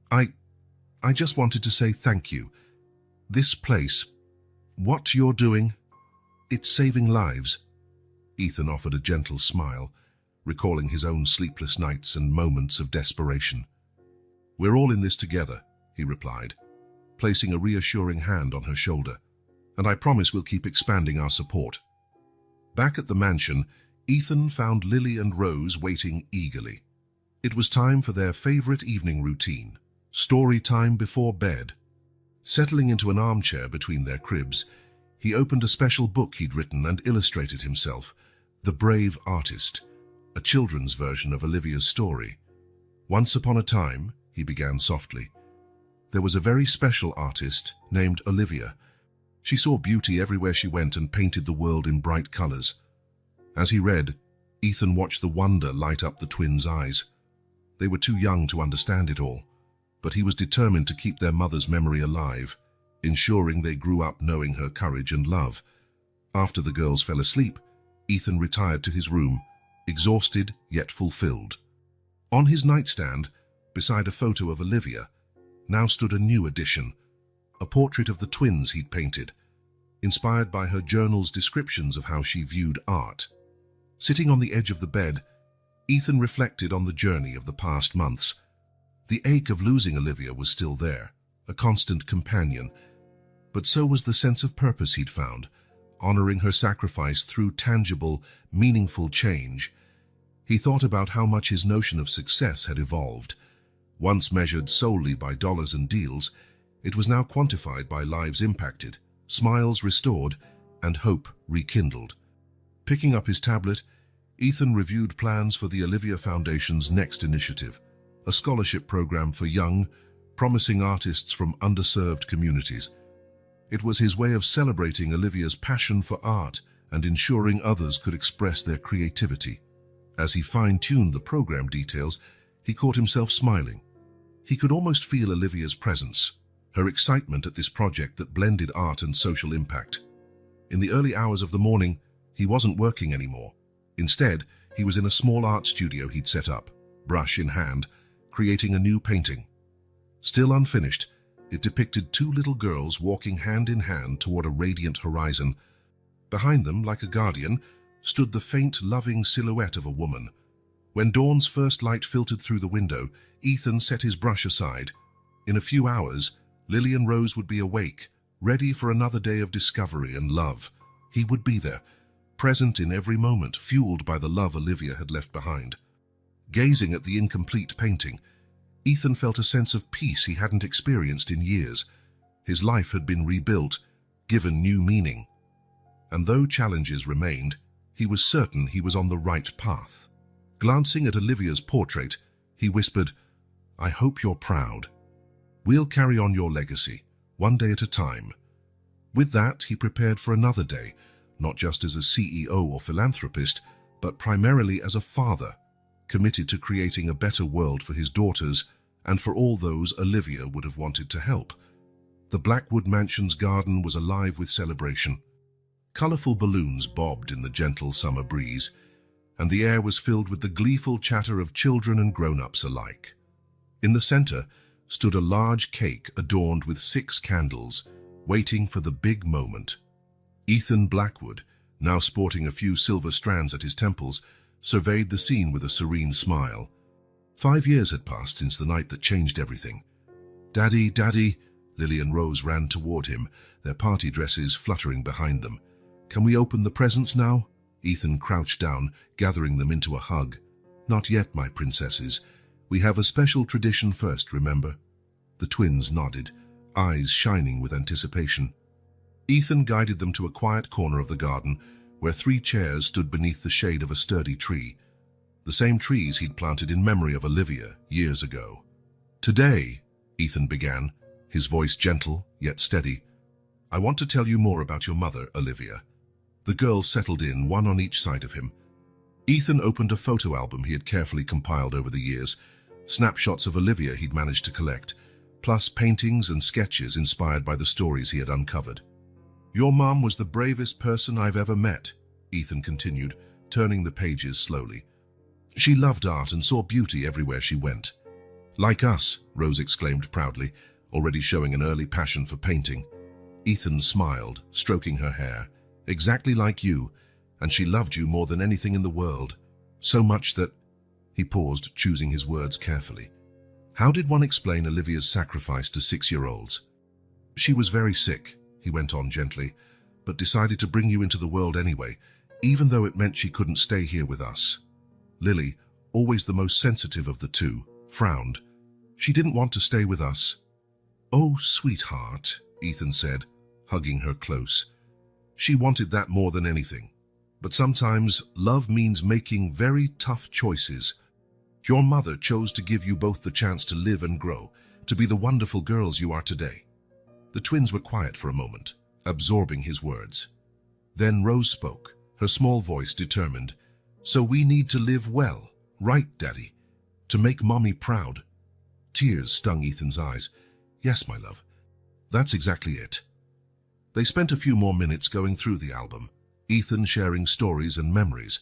I just wanted to say thank you. This place, what you're doing, it's saving lives." Ethan offered a gentle smile, recalling his own sleepless nights and moments of desperation. "We're all in this together," he replied, placing a reassuring hand on her shoulder, "and I promise we'll keep expanding our support." Back at the mansion, Ethan found Lily and Rose waiting eagerly. It was time for their favorite evening routine, story time before bed. Settling into an armchair between their cribs, he opened a special book he'd written and illustrated himself, The Brave Artist, a children's version of Olivia's story. Once upon a time, he began softly, there was a very special artist named Olivia. She saw beauty everywhere she went and painted the world in bright colors. As he read, Ethan watched the wonder light up the twins' eyes. They were too young to understand it all, but he was determined to keep their mother's memory alive, ensuring they grew up knowing her courage and love. After the girls fell asleep, Ethan retired to his room, exhausted yet fulfilled. On his nightstand, beside a photo of Olivia, now stood a new addition, a portrait of the twins he'd painted, inspired by her journal's descriptions of how she viewed art. Sitting on the edge of the bed, Ethan reflected on the journey of the past months. The ache of losing Olivia was still there, a constant companion, but so was the sense of purpose he'd found, honoring her sacrifice through tangible, meaningful change. He thought about how much his notion of success had evolved. Once measured solely by dollars and deals, it was now quantified by lives impacted, smiles restored, and hope rekindled. Picking up his tablet, Ethan reviewed plans for the Olivia Foundation's next initiative, a scholarship program for young, promising artists from underserved communities. It was his way of celebrating Olivia's passion for art and ensuring others could express their creativity. As he fine-tuned the program details, he caught himself smiling. He could almost feel Olivia's presence, her excitement at this project that blended art and social impact. In the early hours of the morning, he wasn't working anymore. Instead, he was in a small art studio he'd set up, brush in hand, creating a new painting. Still unfinished, it depicted two little girls walking hand in hand toward a radiant horizon. Behind them, like a guardian, stood the faint, loving silhouette of a woman. When dawn's first light filtered through the window, Ethan set his brush aside. In a few hours, Lillian Rose would be awake, ready for another day of discovery and love. He would be there, present in every moment, fueled by the love Olivia had left behind. Gazing at the incomplete painting, Ethan felt a sense of peace he hadn't experienced in years. His life had been rebuilt, given new meaning. And though challenges remained, he was certain he was on the right path. Glancing at Olivia's portrait, he whispered, "I hope you're proud. We'll carry on your legacy, one day at a time." With that, he prepared for another day, not just as a CEO or philanthropist, but primarily as a father, committed to creating a better world for his daughters and for all those Olivia would have wanted to help. The Blackwood Mansion's garden was alive with celebration. Colorful balloons bobbed in the gentle summer breeze, and the air was filled with the gleeful chatter of children and grown-ups alike. In the center stood a large cake adorned with 6 candles, waiting for the big moment. Ethan Blackwood, now sporting a few silver strands at his temples, surveyed the scene with a serene smile. 5 years had passed since the night that changed everything. "Daddy, Daddy," Lillian Rose ran toward him, their party dresses fluttering behind them. "Can we open the presents now?" Ethan crouched down, gathering them into a hug. "Not yet, my princesses. We have a special tradition first, remember?" The twins nodded, eyes shining with anticipation. Ethan guided them to a quiet corner of the garden, where 3 chairs stood beneath the shade of a sturdy tree, the same trees he'd planted in memory of Olivia years ago. "Today," Ethan began, his voice gentle yet steady, "I want to tell you more about your mother, Olivia." The girls settled in, one on each side of him. Ethan opened a photo album he had carefully compiled over the years, snapshots of Olivia he'd managed to collect, plus paintings and sketches inspired by the stories he had uncovered. "Your mom was the bravest person I've ever met," Ethan continued, turning the pages slowly. "She loved art and saw beauty everywhere she went." "Like us," Rose exclaimed proudly, already showing an early passion for painting. Ethan smiled, stroking her hair. "Exactly like you, and she loved you more than anything in the world. So much that—" He paused, choosing his words carefully. "How did one explain Olivia's sacrifice to 6-year-olds? She was very sick," he went on gently, "but decided to bring you into the world anyway, even though it meant she couldn't stay here with us." Lily, always the most sensitive of the two, frowned. "She didn't want to stay with us." "Oh, sweetheart," Ethan said, hugging her close. "She wanted that more than anything. But sometimes love means making very tough choices. Your mother chose to give you both the chance to live and grow, to be the wonderful girls you are today." The twins were quiet for a moment, absorbing his words. Then Rose spoke, her small voice determined. "So we need to live well, right, Daddy? To make Mommy proud." Tears stung Ethan's eyes. "Yes, my love. That's exactly it." They spent a few more minutes going through the album, Ethan sharing stories and memories.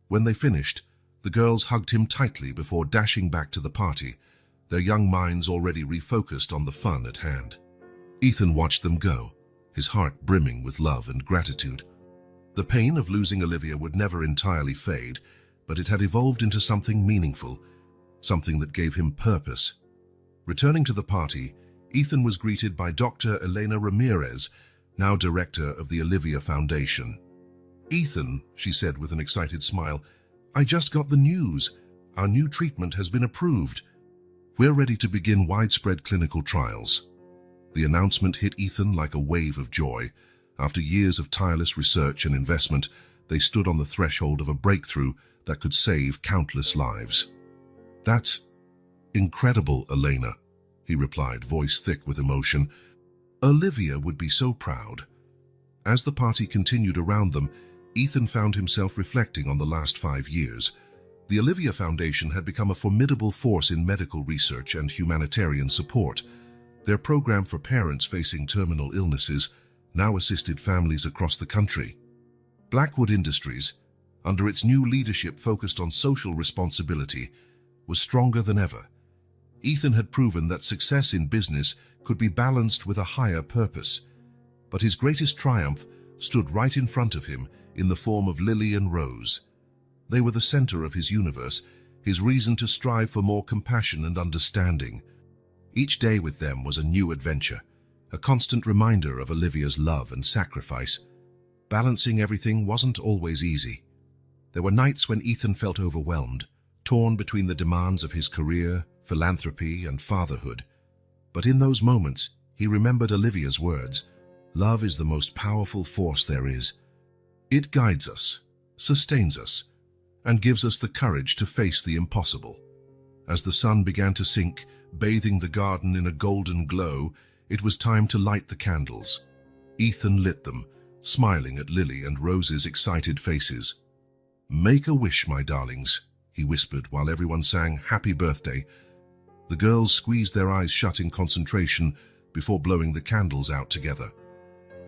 When they finished, the girls hugged him tightly before dashing back to the party, their young minds already refocused on the fun at hand. Ethan watched them go, his heart brimming with love and gratitude. The pain of losing Olivia would never entirely fade, but it had evolved into something meaningful, something that gave him purpose. Returning to the party, Ethan was greeted by Dr. Elena Ramirez, now director of the Olivia Foundation. "Ethan," she said with an excited smile, "I just got the news. Our new treatment has been approved. We're ready to begin widespread clinical trials." The announcement hit Ethan like a wave of joy. After years of tireless research and investment, they stood on the threshold of a breakthrough that could save countless lives. "That's incredible, Elena," he replied, voice thick with emotion. "Olivia would be so proud." As the party continued around them, Ethan found himself reflecting on the last 5 years. The Olivia Foundation had become a formidable force in medical research and humanitarian support. Their program for parents facing terminal illnesses now assisted families across the country. Blackwood Industries, under its new leadership focused on social responsibility, was stronger than ever. Ethan had proven that success in business could be balanced with a higher purpose. But his greatest triumph stood right in front of him in the form of Lily and Rose. They were the center of his universe, his reason to strive for more compassion and understanding. Each day with them was a new adventure, a constant reminder of Olivia's love and sacrifice. Balancing everything wasn't always easy. There were nights when Ethan felt overwhelmed, torn between the demands of his career, philanthropy, and fatherhood. But in those moments, he remembered Olivia's words, "Love is the most powerful force there is. It guides us, sustains us, and gives us the courage to face the impossible." As the sun began to sink, bathing the garden in a golden glow, it was time to light the candles. Ethan lit them, smiling at Lily and Rose's excited faces. "Make a wish, my darlings," he whispered while everyone sang "Happy Birthday." The girls squeezed their eyes shut in concentration before blowing the candles out together.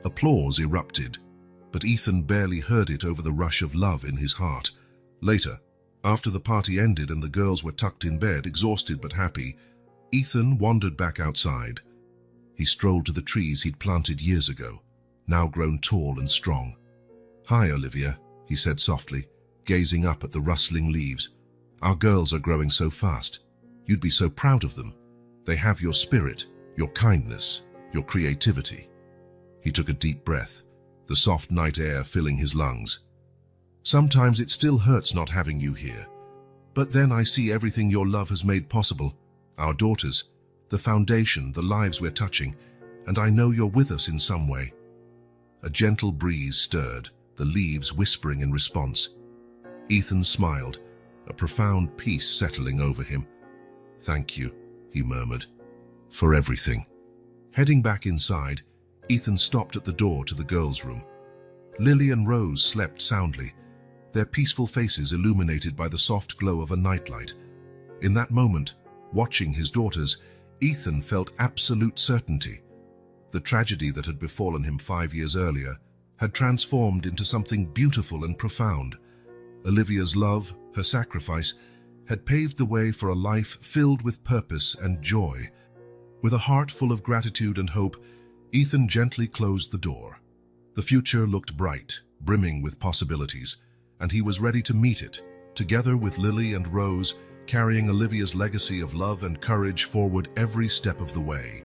Applause erupted, but Ethan barely heard it over the rush of love in his heart. Later, after the party ended and the girls were tucked in bed, exhausted but happy, Ethan wandered back outside. He strolled to the trees he'd planted years ago, now grown tall and strong. "Hi, Olivia," he said softly, gazing up at the rustling leaves. "Our girls are growing so fast. You'd be so proud of them. They have your spirit, your kindness, your creativity." He took a deep breath, the soft night air filling his lungs. "Sometimes it still hurts not having you here. But then I see everything your love has made possible. Our daughters, the foundation, the lives we're touching, and I know you're with us in some way." A gentle breeze stirred, the leaves whispering in response. Ethan smiled, a profound peace settling over him. "Thank you," he murmured, "for everything." Heading back inside, Ethan stopped at the door to the girls' room. Lily and Rose slept soundly, their peaceful faces illuminated by the soft glow of a nightlight. In that moment, watching his daughters, Ethan felt absolute certainty. The tragedy that had befallen him 5 years earlier had transformed into something beautiful and profound. Olivia's love, her sacrifice, had paved the way for a life filled with purpose and joy. With a heart full of gratitude and hope, Ethan gently closed the door. The future looked bright, brimming with possibilities, and he was ready to meet it, together with Lily and Rose, carrying Olivia's legacy of love and courage forward every step of the way.